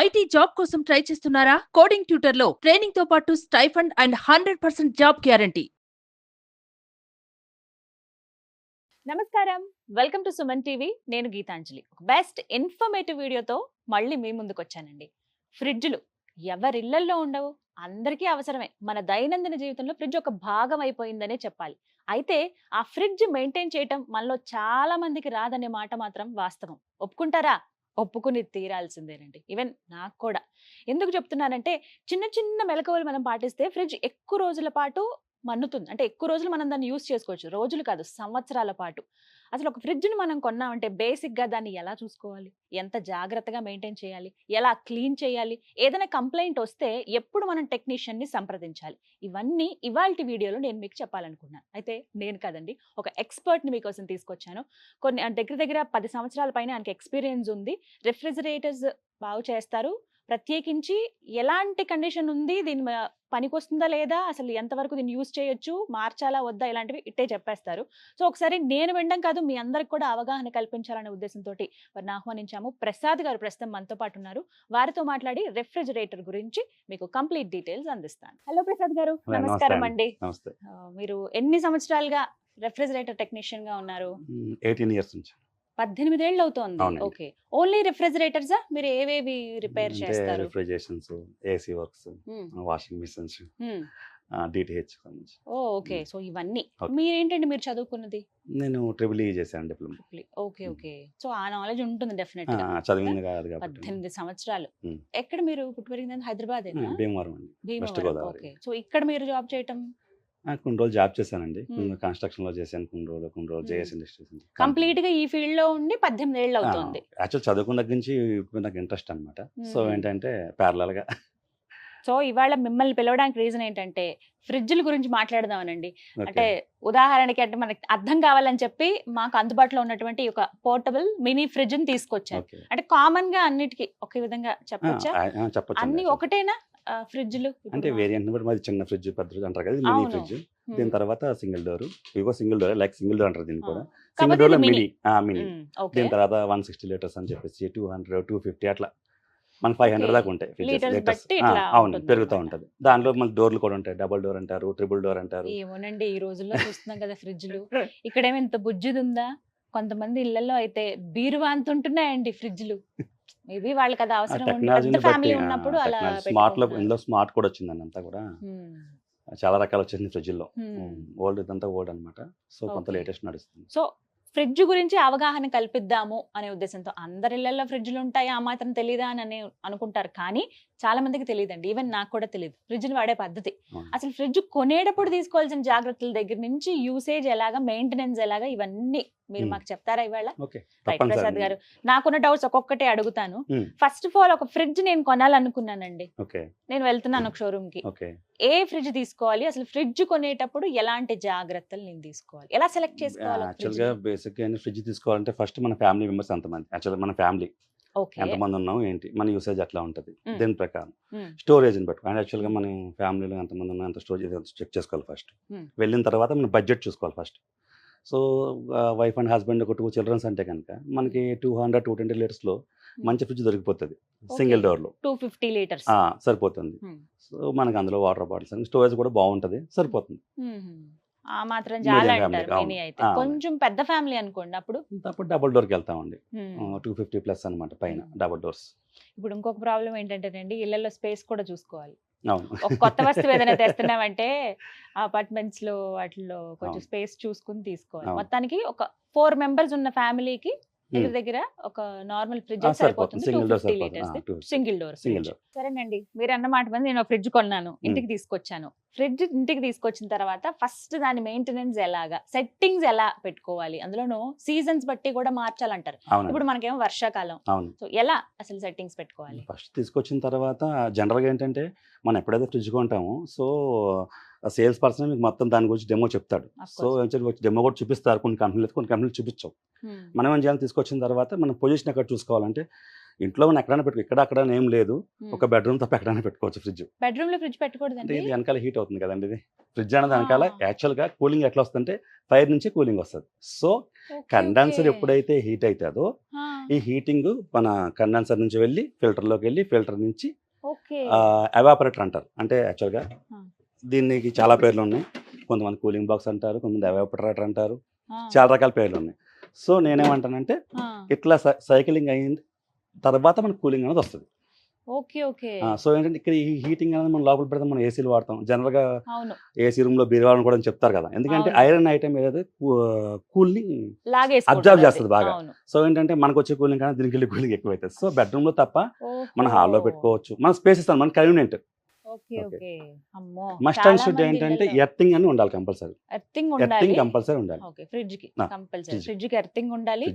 IT job కోసం try చేస్తున్నారా? Coding ట్యూటర్లో training తో పాటు స్టైఫండ్ అండ్ 100% జాబ్ గ్యారంటీ. నమస్కారం, వెల్కమ్ టు సుమన్ టీవీ. నేను గీతాంజలి. ఒక బెస్ట్ ఇన్ఫర్మేటివ్ వీడియోతో మళ్ళీ మీ ముందుకు వచ్చానండి. ఫ్రిడ్జ్లు ఎవరిళ్లల్లో ఉండవు, అందరికీ అవసరమే. మన దైనందిన జీవితంలో ఫ్రిడ్జ్ ఒక భాగం అయిపోయిందనే చెప్పాలి. అయితే ఆ ఫ్రిడ్జ్ మెయింటైన్ చేయటం మనలో చాలా మందికి రాదనే మాట మాత్రం వాస్తవం. ఒప్పుకుంటారా? ఒప్పుకుని తీరాల్సిందేనండి. ఈవెన్ నాకు కూడా. ఎందుకు చెప్తున్నానంటే, చిన్న చిన్న మెలకువలు మనం పాటిస్తే ఫ్రిడ్జ్ ఎక్కువ రోజుల పాటు మన్నుతుంది. అంటే ఎక్కువ రోజులు మనం దాన్ని యూజ్ చేసుకోవచ్చు. రోజులు కాదు, సంవత్సరాల పాటు. అసలు ఒక ఫ్రిడ్జ్‌ని మనం కొన్నామంటే బేసిక్‌గా దాన్ని ఎలా చూసుకోవాలి? ఎంత జాగ్రత్తగా మెయింటైన్ చేయాలి? ఎలా క్లీన్ చేయాలి? ఏదైనా కంప్లెయింట్ వస్తే ఎప్పుడు మనం టెక్నీషియన్‌ని సంప్రదించాలి? ఇవన్నీ ఇవాల్టి వీడియోలో నేను మీకు చెప్పాలనుకున్నాను. అయితే నేను కాదండి, ఒక ఎక్స్‌పర్ట్‌ని మీకోసం తీసుకొచ్చాను. దగ్గర దగ్గర 10 సంవత్సరాల పైన ఆయనకి ఎక్స్‌పీరియన్స్ ఉంది. రిఫ్రిజిరేటర్స్ బాగు చేస్తారు. ప్రత్యేకించి ఎలాంటి కండిషన్ ఉంది, దీని పనికొస్తుందా లేదా, అసలు ఎంతవరకు దీన్ని యూజ్ చేయొచ్చు, మార్చాలా వద్దా, ఇలాంటివి ఇట్టే చెప్పేస్తారు. సో ఒకసారి నేను వినడం కాదు, మీ అందరికి కూడా అవగాహన కల్పించాలనే ఉద్దేశంతోటి వారిని ఆహ్వానించాము. ప్రసాద్ గారు ప్రస్తుతం మనతో పాటు ఉన్నారు. వారితో మాట్లాడి రెఫ్రిజిరేటర్ గురించి మీకు కంప్లీట్ డీటెయిల్స్ అందిస్తాను. హలో ప్రసాద్ గారు, నమస్కారం అండి. నమస్తే. మీరు ఎన్ని సంవత్సరాలుగా రెఫ్రిజిరేటర్ టెక్నీషియన్ గా ఉన్నారు? 18 ఇయర్స్ నుంచి. 18 ఏళ్ళు అవుతోంది. అవునండి. ఓకే. ఓన్లీ రిఫ్రిజిరేటర్సా? మీరు ఏవేవి రిపేర్ అంటే చేస్తారు? రిఫ్రిజరేషన్స్, ఏసీ వర్క్స్, హ్మ్. వాషింగ్ మిషన్స్, హ్మ్. డిటిహెచ్ సంబంధించి. ఓకే. సో ఇవన్నీ ఓకే. మీరేంటండి మీరు చదువుకున్నది? నేను ట్రిపుల్ ఈ చేశాను డిప్లొమా. ఓకే. ఓకే. సో ఆ నాలెడ్జ్ ఉంటుంది డెఫినెట్ గా. చదివింది కాదు కాబట్టి. 18 సంవత్సరాలు. ఉమ్. ఎక్కడ మీరు పుట్టి పెరిగింది? హైదరాబాదేనా? భీమవరం అండి, west Bhimavaram. Godavari. Okay. So ఇక్కడ మీరు జాబ్ చేయటం కొన్ని రోజులు జాబ్ చేశానండి. Hmm. కన్స్ట్రక్షన్ లో చేశాను కొన్ని రోజులు జేఎస్ ఇండస్ట్రీస్. కంప్లీట్ గా ఈ ఫీల్డ్ లో ఉండి 18 ఏళ్ళు అవుతోంది. యాక్చువల్ చదువుకున్న దగ్గర నుంచి ఇప్పుడు నాకు ఇంట్రెస్ట్ అనమాట. So Hmm. ఏంటంటే ప్యారలల్ గా. సో ఇవాళ మిమ్మల్ని పిలవడానికి రీజన్ ఏంటంటే ఫ్రిడ్జ్ల గురించి మాట్లాడదామనండి. Okay. అంటే ఉదాహరణకి అంటే మనకి అర్థం కావాలని చెప్పి మాకు అందుబాటులో ఉన్నటువంటి ఒక పోర్టబుల్ మినీ ఫ్రిడ్జ్ ని తీసుకొచ్చాను. Okay. అంటే కామన్ గా అన్నిటికీ ఒకే విధంగా చెప్పొచ్చా? చెప్పచ్చు. అన్ని ఒకటేనా ఫ్రిడ్జ్లు? అంటే వేరియంట్ బట్టి మాది చిన్న ఫ్రిడ్జ్, పెద్ద ఫ్రిడ్జ్ అంటారు కదా, మినీ అవును. ఫ్రిడ్జ్. దీని తర్వాత సింగిల్ డోర్, ఇగో single door, like single door అంటారు దీన్ని కూడా. సింగిల్ కాకపోతే డోర్ లో ఇది మినీ మినీ. ఓకే. దీని తర్వాత 160 లీటర్స్ అని చెప్పేసి 200, 250 అట్లా మనకి 500 Okay. దాకా ఉంటాయి Liters లీటర్స్. బట్టి ఇట్లా అవును, ఉంటుంది పెరుగుతూ అన్నమాట. ఉంటది. దానిలో మళ్ళీ డోర్లు కూడా ఉంటాయి. డబుల్ డోర్ అంటారు, ట్రిపుల్ డోర్ అంటారు. ఏమోనండి, ఈ రోజుల్లో చూస్తున్నాం కదా ఫ్రిడ్జ్లు. ఇక్కడేమో ఇంత బుజ్జిది ఉందా? కొంతమంది ఇళ్లలో అయితే బీరువా అంత ఉంటున్నాయండి ఫ్రిడ్జ్లు. మేబీ వాళ్ళకి అది అవసరం ఉండి పెద్ద టెక్నాలజీని ఫ్యామిలీ బట్టి ఉన్నప్పుడు అలా స్మార్ట్ లో, పెట్టుకుంటున్నారు. ఇందులో స్మార్ట్ కూడా వచ్చిందండి. అంతా కూడా హ్మ్. చాలా రకాలు వచ్చింది ఫ్రిడ్జ్ లో. Hmm. ఓల్డ్ ఇదంతా ఓల్డ్ అనమాట. సో కొంత Okay. లేటెస్ట్ నడుస్తుంది. సో ఫ్రిడ్జ్ గురించి అవగాహన కల్పిద్దాము అనే ఉద్దేశంతో, అందరి ఇళ్లలో ఫ్రిడ్జ్లు ఉంటాయి, ఆ మాత్రం తెలీదా అని అనుకుంటారు. కానీ చాలా మందికి తెలియదండి. ఈవెన్ నాకు కూడా తెలియదు ఫ్రిడ్జ్ని వాడే పద్ధతి. అవును. అసలు ఫ్రిడ్జ్ కొనేటప్పుడు తీసుకోవాల్సిన జాగ్రత్తల దగ్గర నుంచి యూసేజ్ ఎలాగా, మెయింటెనెన్స్ ఎలాగా, ఇవన్నీ మీరు మాకు చెప్తారా ఇవాళ? ఓకే, రైట్ ప్రసాద్ గారు, నాకున్న డౌట్స్ ఒక్కొక్కటే అడుగుతాను. Hmm. ఫస్ట్ ఆఫ్ ఆల్, ఒక ఫ్రిడ్జ్ నేను కొనాలనుకున్నానండి. ఓకే. నేను వెళ్తున్నాను ఒక షోరూమ్ కి. ఓకే. ఏ ఫ్రిడ్జ్ తీసుకోవాలి, అసలు ఫ్రిడ్జ్ కొనేటప్పుడు ఎలాంటి జాగ్రత్తలు నేను తీసుకోవాలి, ఎలా సెలెక్ట్ చేసుకోవాలి? యాక్చువల్ గా బేసిక్ గా ఫ్రిడ్జ్ తీసుకోవాలంటే ఫస్ట్ మన ఫ్యామిలీ మెంబర్స్ ఎంతమంది, యాక్చువల్ మన ఫ్యామిలీ ఓకే. ఎంతమంది ఉన్నాం, ఏంటి మన యూసేజ్ ఎట్లా ఉంటుంది, Hmm. దీని ప్రకారం Hmm. స్టోరేజ్ ని బట్టి. అండ్ యాక్చువల్ గా మన ఫ్యామిలీలో ఎంతమంది ఉన్నా ఎంత స్టోరేజ్ చెక్ చేసుకోవాలి ఫస్ట్. Hmm. వెళ్ళిన తర్వాత మన బడ్జెట్ చూసుకోవాలి first. So wife and husband ఒక 2 చిల్డ్రన్స్ అంటే కనుక మనకి 200, 220 లీటర్స్ లో మంచి ఫ్రిడ్జ్ దొరికిపోతుంది సింగిల్ డోర్ లో. 250 లీటర్స్. సరిపోతుంది. సో మనకి అందులో వాటర్ బాటిల్స్ అని స్టోరేజ్ కూడా బాగుంటది, సరిపోతుంది. ఆ మాత్రం Medium చాలా family, అంటారు అవును. మినీ అయితే. అవును. కొంచెం పెద్ద ఫ్యామిలీ అనుకోండి అప్పుడు. అప్పుడు డబుల్ డోర్కి వెళ్తామండి. Hmm. 250 ప్లస్ అనమాట పైన డబుల్ డోర్స్. ఇప్పుడు ఇంకొక ప్రాబ్లం ఏంటంటేనండి, ఇళ్లలో స్పేస్ కూడా చూసుకోవాలి. అవును. ఒక కొత్త వస్తువు ఏదైనా తెస్తున్నామంటే అపార్ట్మెంట్స్ లో వాటిలో కొంచెం అవును. స్పేస్ చూసుకుని తీసుకోవాలి. అవును. మొత్తానికి ఒక 4 మెంబర్స్ ఉన్న ఫ్యామిలీకి దగ్గర Hmm. దగ్గర ఒక నార్మల్ ఫ్రిడ్జ్ సరిపోతుంది. సరిపోతుంది. సింగిల్ డోర్ 250 సరిపోతుంది. Litres single door single door. సరేనండి, మీరు అన్నమాట మీద నేను ఫ్రిడ్జ్ కొన్నాను, ఇంటికి తీసుకొచ్చాను. ఫ్రిడ్జ్ ఇంటికి తీసుకొచ్చిన తర్వాత ఫస్ట్ దాని మెయింటెనెన్స్ ఎలాగా, సెట్టింగ్స్ ఎలా పెట్టుకోవాలి, అందులోనూ సీజన్స్ బట్టి కూడా మార్చాలంటారు. అవును. ఇప్పుడు మనకేమో వర్షాకాలం, అవును. సో ఎలా అసలు సెట్టింగ్స్ పెట్టుకోవాలి? ఫస్ట్ తీసుకొచ్చిన తర్వాత జనరల్గా ఏంటంటే మనం ఎప్పుడైతే ఫ్రిడ్జ్ కొంటామో, సో సేల్స్ పర్సన్ మీకు మొత్తం దాని గురించి డెమో చెప్తాడు. Of సో డెమో కూడా చూపిస్తారు. కొన్ని కంపెనీలు చూపించవు. మనం ఏం చేయాలి, తీసుకొచ్చిన తర్వాత మన పొజిషన్ ఎక్కడ చూసుకోవాలంటే ఇంట్లో మనం ఎక్కడైనా పెట్టుకో, ఇక్కడ అక్కడ ఏం లేదు, ఒక బెడ్రూమ్ తప్ప ఎక్కడైనా పెట్టుకోవచ్చు ఫ్రిడ్జ్. బెడ్రూమ్ లో ఫ్రిడ్జ్ అంటే పెట్టకూడదండి. ఇది వెనకాల హీట్ అవుతుంది కదండి, ఇది ఫ్రిడ్జ్ అనేది వెనకాల యాక్చువల్గా కూలింగ్ ఎట్లా వస్తుందంటే ఫైర్ నుంచి కూలింగ్ వస్తుంది. సో కండెన్సర్ ఎప్పుడైతే హీట్ అవుతుందో ఈ హీటింగ్ మన కండెన్సర్ నుంచి వెళ్ళి ఫిల్టర్లోకి వెళ్ళి ఫిల్టర్ నుంచి ఎవాపరేటర్ అంటారు. అంటే యాక్చువల్గా దీనికి చాలా పేర్లు ఉన్నాయి. కొంతమంది కూలింగ్ బాక్స్ అంటారు, కొంతమంది ఎవాపరేటర్ అంటారు, చాలా రకాల పేర్లు ఉన్నాయి. సో నేనేమంటానంటే ఇట్లా సైక్లింగ్ అయిన తర్వాత మనకు కూలింగ్ అనేది వస్తుంది. Okay okay. సో ఏంటంటే ఇక్కడ ఈ హీటింగ్ అనేది మనం లోపల పెడితే మనం ఏసీలు వాడతాం జనరల్గా, ఏసీ రూమ్ లో బీరువాలను కూడా చెప్తారు కదా, ఎందుకంటే ఐరన్ ఐటమ్ ఏదైతే కూలింగ్ అబ్జర్వ్ చేస్తుంది బాగా. సో ఏంటంటే మనకు వచ్చే కూలింగ్ కానీ దీనికి వెళ్ళి కూలింగ్ ఎక్కువ అవుతుంది. సో బెడ్రూమ్ లో తప్ప మన హాల్లో పెట్టుకోవచ్చు, మన స్పేస్ ఇస్తాం, మన కన్వీనియంట్. మస్ట్ అండ్ షుడ్ ఏంటంటే ఎర్తింగ్ అని ఉండాలి, కంపల్సరీ ఎర్తింగ్ కంపల్సరీ ఉండాలి. ఫ్రిడ్జ్ కి కంపల్సరీ ఫ్రిడ్జ్ కి ఎర్తింగ్ ఉండాలి.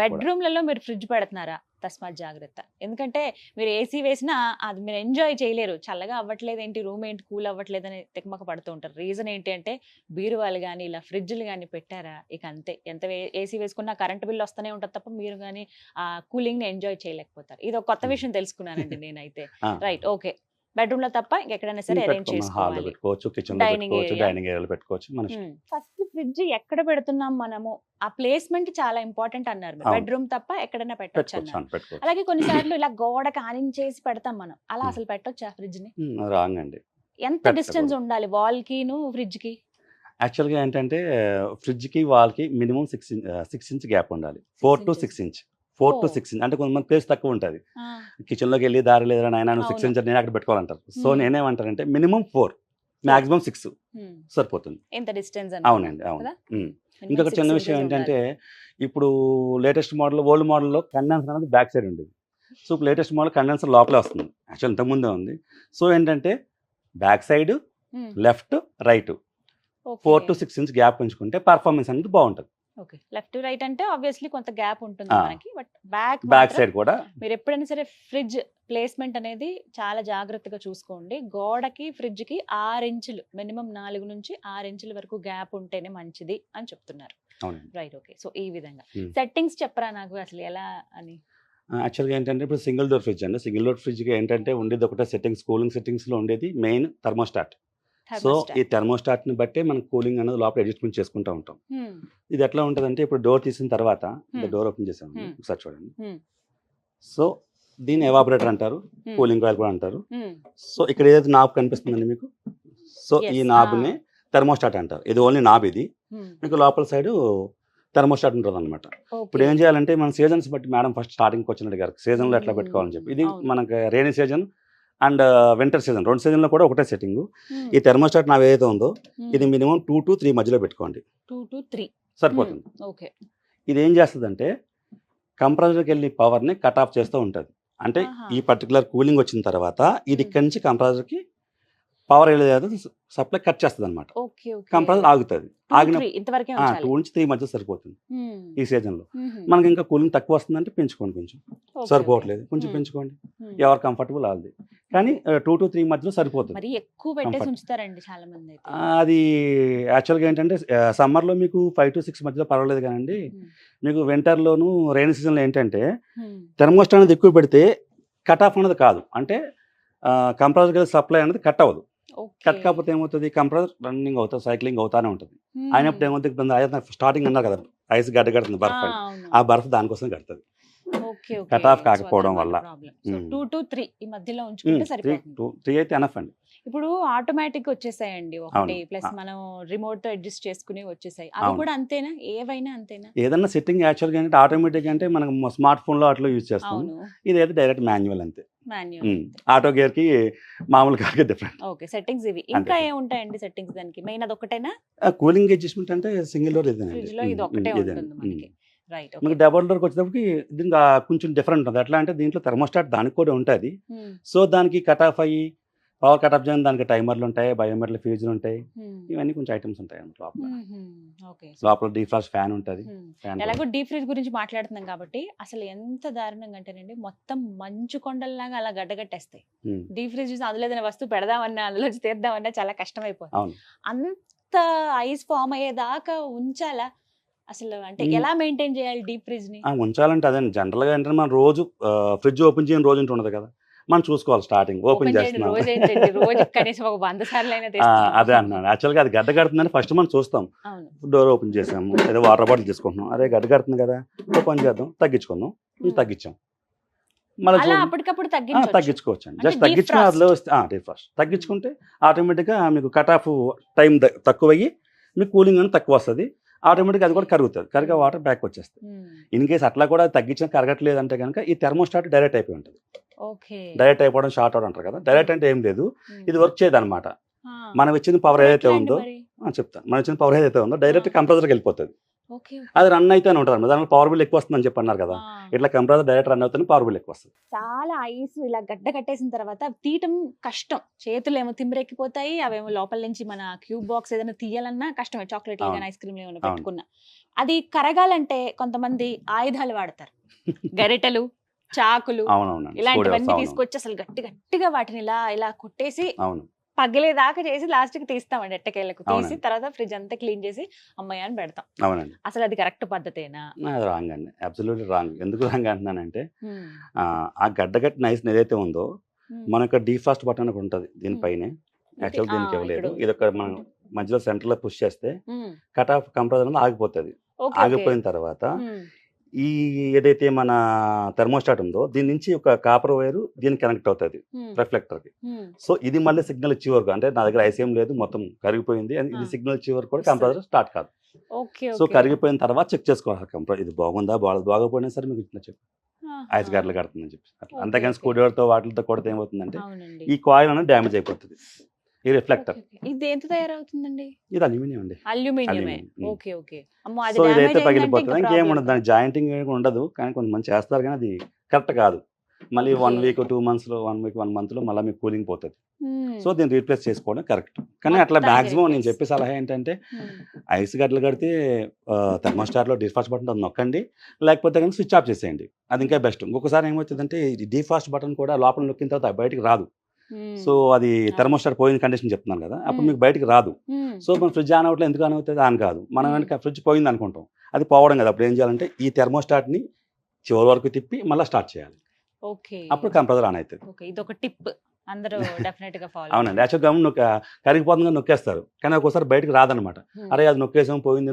బెడ్రూమ్ లలో మీరు ఫ్రిడ్జ్ పెడుతున్నారా, తస్మాత్ జాగ్రత్త. ఎందుకంటే మీరు ఏసీ వేసినా అది మీరు ఎంజాయ్ చేయలేరు. చల్లగా అవ్వట్లేదు ఏంటి, రూమ్ ఏంటి కూల్ అవ్వట్లేదు అని తికమక పడుతూ ఉంటారు. రీజన్ ఏంటి అంటే బీరువాలు కానీ ఇలా ఫ్రిడ్జ్లు కానీ పెట్టారా ఇక అంతే, ఎంత ఏసీ వేసుకున్నా కరెంట్ బిల్ వస్తూనే ఉంటుంది తప్ప మీరు కానీ ఆ కూలింగ్ ని ఎంజాయ్ చేయలేకపోతారు. ఇది ఒక కొత్త విషయం తెలుసుకున్నానండి నేనైతే. Right, okay. బెడ్రూమ్ లో తప్ప ఎక్కడైనా సరే అరేంజ్ చేసుకోవాలి. పెట్టుకోవచ్చు, కిచెన్ లో పెట్టుకోవచ్చు, డైనింగ్ ఏరియాలో పెట్టుకోవచ్చు. ఫస్ట్ ఫ్రిడ్జ్ ఎక్కడ పెడుతున్నాం మనము, ఆ ప్లేస్మెంట్ చాలా ఇంపార్టెంట్ అన్నారు. బెడ్రూమ్ తప్ప ఎక్కడైనా పెట్టొచ్చు అన్నారు. అలాగే కొన్నిసార్లు ఇలా గోడకి ఆనించేసి పెడతాం మనం, అలా అసలు పెట్టొచ్చా ఫ్రిడ్జ్ ని? రాంగ్ అండి. ఎంత డిస్టెన్స్ ఉండాలి వాల్ కిను ఫ్రిడ్జ్ కి? యాక్చువల్గా ఏంటంటే ఫ్రిడ్జ్ కి వాల్ కి మినిమం 6 ఇంచ్ గ్యాప్ ఉండాలి. 4 to 6 ఇంచ్, 4 to 6 ఇంచ్. అంటే కొంతమంది ప్లేస్ తక్కువ ఉంటుంది, కిచెన్ లోకి వెళ్ళి దారి లేదా నాయన 6 ఇంచ్ నేను అక్కడ పెట్టుకోవాలంటారు. సో నేనేమంటానంటే మినిమం 4, మాక్సిమం 6 సరిపోతుంది. ఎంత డిస్టెన్స్? అవునండి, అవును. ఇంకొక చిన్న విషయం ఏంటంటే ఇప్పుడు లేటెస్ట్ మోడల్, ఓల్డ్ మోడల్లో కండెన్సర్ అనేది బ్యాక్ సైడ్ ఉండేది. సో ఇప్పుడు లేటెస్ట్ మోడల్ కండెన్సర్ లోపలే వస్తుంది. యాక్చువల్ ఇంతకుముందే ఉంది. సో ఏంటంటే back side, left, right 4 to 6 inch gap ఉంచుకుంటే పర్ఫార్మెన్స్ అనేది బాగుంటుంది. ఓకే, లెఫ్ట్ రైట్ అంటే ఆబ్వియస్లీ కొంత గ్యాప్ ఉంటుంది మనకి, బట్ బ్యాక్ సైడ్ కూడా మీరు ఎప్పుడైనా సరే ఫ్రిడ్జ్ ప్లేస్మెంట్ అనేది చాలా జాగ్రత్తగా చూసుకోండి. గోడకి ఫ్రిడ్జ్ కి 6 ఇంచులు మినిమం, 4 నుంచి 6 ఇంచుల వరకు గ్యాప్ ఉంటేనే మంచిది అని చెప్తున్నారు. Right, okay. సో ఈ విధంగా సెట్టింగ్స్ చెప్పరా నాకు అసలు ఎలా అని? యాక్చువల్గా ఏంటంటే ఇప్పుడు సింగిల్ డోర్ ఫ్రిడ్జ్ అండి. సింగిల్ డోర్ ఫ్రిడ్జ్కి ఏంటంటే ఉండేది ఒకటే సెట్టింగ్స్, కూలింగ్ సెట్టింగ్స్లో ఉండేది మెయిన్ థర్మోస్టాట్. సో ఈ థర్మోస్టాట్ని బట్టి మనం కూలింగ్ అనేది లోపల అడ్జస్ట్మెంట్ చేసుకుంటూ ఉంటాం. ఇది ఎట్లా ఉంటుందంటే ఇప్పుడు డోర్ తీసిన తర్వాత, డోర్ ఓపెన్ చేసాము ఒకసారి చూడండి. సో దీన్ని ఎవాపరేటర్ అంటారు, కూలింగ్ కాయిల్ కూడా అంటారు. సో ఇక్కడ ఏదైతే నాబ్ కనిపిస్తుందండి మీకు, సో ఈ నాబ్ని థర్మోస్టాట్ అంటారు. ఇది ఓన్లీ నాబ్. ఇది మీకు లోపల సైడ్ థర్మోస్టాట్ ఉంటుంది అనమాట. ఇప్పుడు ఏం చేయాలంటే మన సీజన్స్ బట్టి, మేడం ఫస్ట్ స్టార్టింగ్కి వచ్చినట్టు గారు సీజన్లో ఎట్లా పెట్టుకోవాలని చెప్పి, ఇది మనకి rainy season and winter season 2 సీజన్లో కూడా ఒకటే సెట్టింగ్. ఈ థర్మోస్టాట్ నావ్ ఏదైతే ఉందో ఇది మినిమం 2 to 3 మధ్యలో పెట్టుకోండి, 2 to 3 సరిపోతుంది. ఇది ఏం చేస్తుందంటే కంప్రెసర్కి వెళ్ళి పవర్ని కట్ ఆఫ్ చేస్తూ ఉంటుంది. అంటే ఈ పర్టికులర్ కూలింగ్ వచ్చిన తర్వాత ఇది ఇక్కడి నుంచి కంప్రెసర్కి పవర్ ఏదైతే సప్లై కట్ చేస్తుంది అనమాట. కంప్రెసర్ ఆగుతుంది. ఆగిన 2 నుంచి 3 మధ్య సరిపోతుంది. ఈ సీజన్లో మనకి ఇంకా కూలింగ్ తక్కువ వస్తుందంటే పెంచుకోండి, కొంచెం సరిపోవట్లేదు కొంచెం పెంచుకోండి, ఎవరు కంఫర్టబుల్ అది. కానీ 2 to 3 మధ్యలో సరిపోతుంది. అది యాక్చువల్గా ఏంటంటే సమ్మర్లో మీకు 5 to 6 మధ్యలో పర్వాలేదు, కానండి మీకు వింటర్లోను రైన్ సీజన్లో ఏంటంటే థర్మోస్టాట్ అనేది ఎక్కువ పెడితే కట్ ఆఫ్ అనేది కాదు, అంటే కంప్రెసర్ సప్లై అనేది కట్ అవ్వదు. కట్ కాకపోతే ఏమవుతుంది, కంప్రెసర్ రన్నింగ్ అవుతుంది, సైక్లింగ్ అవుతానే ఉంటుంది. అయినప్పుడు ఏమవుతుంది, స్టార్టింగ్ అన్నారు కదా ఐస్ గడ్డగడుతుంది బర్ఫ్, ఆ బర్ఫ్ దానికోసం కడుతుంది. కట్ ఆఫ్ కాకపోవడం వల్ల 2 to 3 ఈ మధ్యలో ఉంచుకుంటే సరిపోతుంది. 3 అయితే ఎనఫ్ అండి. ఇప్పుడు ఆటోమేటిక్ వచ్చేసాయండి ఒకటి, ప్లస్ మనం రిమోట్ తో అడ్జస్ట్ చేసుకుని వచ్చేసాయి. అవి కూడా అంతేనా, ఏవైనా అంతేనా? ఏదన్నా సెట్టింగ్ యాక్చువల్గా ఏంటంటే ఆటోమేటిక్ అంటే మనం స్మార్ట్ ఫోన్ లో అట్లా యూజ్ చేస్తాం. ఇదైతే డైరెక్ట్ మాన్యువల్ అంతే. ఆటో గేర్ కి మామూలు కార్కి డిఫరెంట్. ఓకే, సెట్టింగ్స్ ఇవి. ఇంకా ఏముంటాయండి సెట్టింగ్స్ దానికి? మెయిన్ అది ఒకటేనా? కూలింగ్ అడ్జస్ట్మెంట్ అంటే సింగిల్ డోర్ ఇదేనండి, ఇది ఒకటే ఉంటుంది మనకి. మీకు డబుల్ డోర్కి వచ్చేటప్పటికి దీనికి కొంచెం డిఫరెంట్ ఉంటుంది. ఎట్లా అంటే దీంట్లో థర్మోస్టాట్ దానికి కూడా ఉంటుంది. సో దానికి కట్ ఆఫ్ అయ్యి పవర్ కట్ ఆఫ్ చేయడానికి దానికి టైమర్లు ఉంటాయి, బయోమెట్రిక్ ఫ్యూజులు ఉంటాయి, ఇవన్నీ కొంచెం ఐటమ్స్ ఉంటాయి లోపల. డీఫ్రాస్ట్ ఫ్యాన్ ఉంటుంది. ఎలాగో డీప్ ఫ్రిడ్జ్ గురించి మాట్లాడుతున్నాం కాబట్టి అసలు ఎంత దారుణంగా అంటేనండి మొత్తం మంచు కొండల్లాగా అలా గడ్డగట్టేస్తాయి. డీప్ ఫ్రిడ్జ్ అందులో ఏదైనా వస్తువు పెడదామన్నా అందులో తీద్దామన్నా చాలా కష్టమైపోతుంది. అంత ఐస్ ఫామ్ అయ్యేదాకా ఉంచాలా? అసలు అంటే మ్మ్. ఎలా మెయింటైన్ చేయాలి డీప్ ఫ్రిడ్జ్ ని? ఉంచాలంటే అదే జనరల్గా ఏంటంటే మనం రోజు ఫ్రిడ్జ్ ఓపెన్ చేయని రోజు ఉండదు కదా, మనం చూసుకోవాలి. స్టార్టింగ్ ఓపెన్ ఓపెన్ చేయండి చేస్తున్నాం రోజు ఏంటండి, రోజు కనీసం ఒక 100 సార్లు అయినా అదే తెస్తున్నాం. అన్నాను. యాక్చువల్గా అది గడ్డ కడుతుందని ఫస్ట్ మనం చూస్తాం. అవును. డోర్ ఓపెన్ చేసాము, ఏదో వాటర్ బాటిల్ తీసుకుంటున్నాం, అరే గడ్డ కడుతుంది కదా ఓపెన్ చేద్దాం, తగ్గించుకుందాం, ఇది తగ్గించాం, మళ్ళీ అలా అప్పటికప్పుడు తగ్గించొచ్చు. తగ్గించుకోవచ్చు అండి. అంటే జస్ట్ deep తగ్గించుకుని frost. అందులో వస్తే డీఫ్రాస్ట్ తగ్గించుకుంటే ఆటోమేటిక్గా మీకు కట్ ఆఫ్ టైం తక్కువయ్యి మీకు కూలింగ్ అనేది తక్కువ వస్తుంది. ఆటోమేటిక్గా అది కూడా కరుగుతుంది, కరిగే వాటర్ బ్యాక్ వచ్చేస్తుంది. ఇన్ కేస్ అట్లా కూడా తగ్గించిన కరగట్లేదు అంటే కనుక ఈ థెర్మోస్టాట్ డైరెక్ట్ అయిపోయి ఉంటుంది. ఓకే. డైరెక్ట్ అయిపోవడం, షార్ట్ అవడం అంటారు కదా. డైరెక్ట్ అంటే ఏం లేదు, ఇది వర్క్ చేయదు అనమాట. మనం ఇచ్చిన పవర్ ఏదైతే ఉందో చెప్తాను, మనం ఇచ్చిన పవర్ ఏదైతే ఉందో డైరెక్ట్ కంప్రెసర్కి వెళ్ళిపోతుంది. ఓకే. అది రన్ అయితేనే ఉంటుంది, దానివల్ల పవర్ బిల్ ఎక్కువ వస్తుందని చెప్పి అన్నారు కదా. ఇట్లా కంప్రెసర్ డైరెక్ట్ రన్ అవుతుంది, పవర్ బిల్ ఎక్కువ వస్తుంది. చాలా ఐస్ ఇలా గడ్డ కట్టేసిన తర్వాత తీయటం కష్టం, చేతులు ఏమో తిమ్మిరెక్కిపోతాయి, అవేమో లోపల నుంచి మన క్యూబ్ బాక్స్ ఏదైనా తీయాలన్నా కష్టమే, చాక్లెట్ అవును. కానీ ఐస్ క్రీమ్ ఏమైనా అవును. పెట్టుకున్నా. అది కరగాలంటే కొంతమంది ఆయుధాలు వాడతారు, గరిటెలు, చాకులు, అవునవునండి, ఇలాంటివన్నీ తీసుకొచ్చి అసలు గట్టి గట్టిగా వాటిని ఇలా ఇలా కొట్టేసి అవును పగిలేదాకా చేసి లాస్ట్ కి తీస్తామండి ఎట్టకేళ్ళకు. తీసి అవునండి. తర్వాత ఫ్రిడ్జ్ అంతా క్లీన్ చేసి అమ్మయ్య అని పెడతాం. అవునండి. అసలు అది కరెక్ట్ పద్ధతేనా? అది రాంగ్ అండి, అబ్సల్యూట్లీ రాంగ్. ఎందుకు రాంగ్ అంటున్నానంటే ఆ గడ్డగట్టిన ఐస్ ఏదైతే ఉందో మనకు డీఫాస్ట్ బటన్ ఒకటి ఉంటుంది దీనిపైనే. యాక్చువల్ దీనికి ఇవ్వలేదు, ఇది ఒక మనం మధ్యలో సెంటర్లో పుష్ చేస్తే కట్ ఆఫ్ కంప్రెసర్ అనేది ఆగిపోతుంది. ఆగిపోయిన తర్వాత ఈ ఏదైతే మన థెర్మోస్టాట్ ఉందో దీని నుంచి ఒక కాపర్ వైర్ దీనికి కనెక్ట్ అవుతుంది రిఫ్లెక్టర్కి. సో ఇది మళ్ళీ సిగ్నల్ ఇచ్చే వరకు, అంటే నా దగ్గర ఐస్ ఏం లేదు మొత్తం కరిగిపోయింది అని ఇది సిగ్నల్ ఇచ్చే వరకు కూడా కంప్రెసర్ స్టార్ట్ కాదు. సో కరిగిపోయిన తర్వాత చెక్ చేసుకోవాలి కంప్రెసర్ ఇది బాగుందా బాగోపోయినా సరే మీకు ఇట్లా చెప్పి ఐస్ గడ్డలు కడుతుందని చెప్పి అట్లా. అంతేగాని స్క్రూ డ్రైవర్తో వాటితో కొడితే ఏమవుతుందంటే ఈ కాయిల్ అనేది డ్యామేజ్ అయిపోతుంది. ఈ రిఫ్లెక్టర్ ఇది ఎంత తయారవుతుందండి? ఇది అల్యూమినియం అండి. అల్యూమినియమే. అల్యూమినియం. Okay okay. అమ్మో, అది సో ఇదైతే డ్యామేజ్ పగిలిపోతుంది, అయిందంటే ఇంకేం ఉండదు, దాని జాయింటింగ్ ఉండదు. కానీ కొంతమంది చేస్తారు కానీ అది కరెక్ట్ కాదు. మళ్ళీ 1 వీక్ 2 మంత్స్లో 1 వీక్ 1 మంత్లో మళ్ళీ మీకు కూలింగ్ పోతుంది. సో దీన్ని రీప్లేస్ చేసుకోవడం కరెక్ట్. కానీ అట్లా మొత్తానికి మాక్సిమం నేను replace. చెప్పే సలహా ఏంటంటే ఐస్ గడ్డలు కడితే థెర్మోస్టాట్లో డిఫాస్ట్ బటన్ అది నొక్కండి, లేకపోతే కానీ స్విచ్ ఆఫ్ చేసేయండి, అది ఇంకా బెస్ట్. ఇంకొకసారి ఏమవుతుందంటే ఈ డిఫాస్ట్ బటన్ కూడా లోపల నొక్కిన తర్వాత బయటికి రాదు. సో అది థెర్మోస్టాట్ పోయిన కండిషన్ చెప్తున్నాను కదా, అప్పుడు మీకు బయటికి రాదు. సో మన ఫ్రిడ్జ్ ఆన్ అవ్వట్లేదు, ఎందుకు ఆన్ అవుతుంది? ఆన్ కాదు. మనం వెనక ఫ్రిడ్జ్ పోయింది అనుకుంటాం, అది పోవడం కదా. అప్పుడు ఏం చేయాలంటే ఈ థెర్మోస్టాట్ని చివరి వరకు తిప్పి మళ్ళీ స్టార్ట్ చేయాలి, ఓకే. అప్పుడు కంప్రెసర్ ఆన్ అవుతుంది. ఓకే, ఇది ఒక టిప్ అందరూ డెఫినెట్ గా ఫాలో. అవునండి. యాక్చువల్గా కరిగిపోతుంది నొక్కేస్తారు, కానీ ఒక్కోసారి బయటకు రాదనమాట. అరే అది నొక్కేసాం పోయింది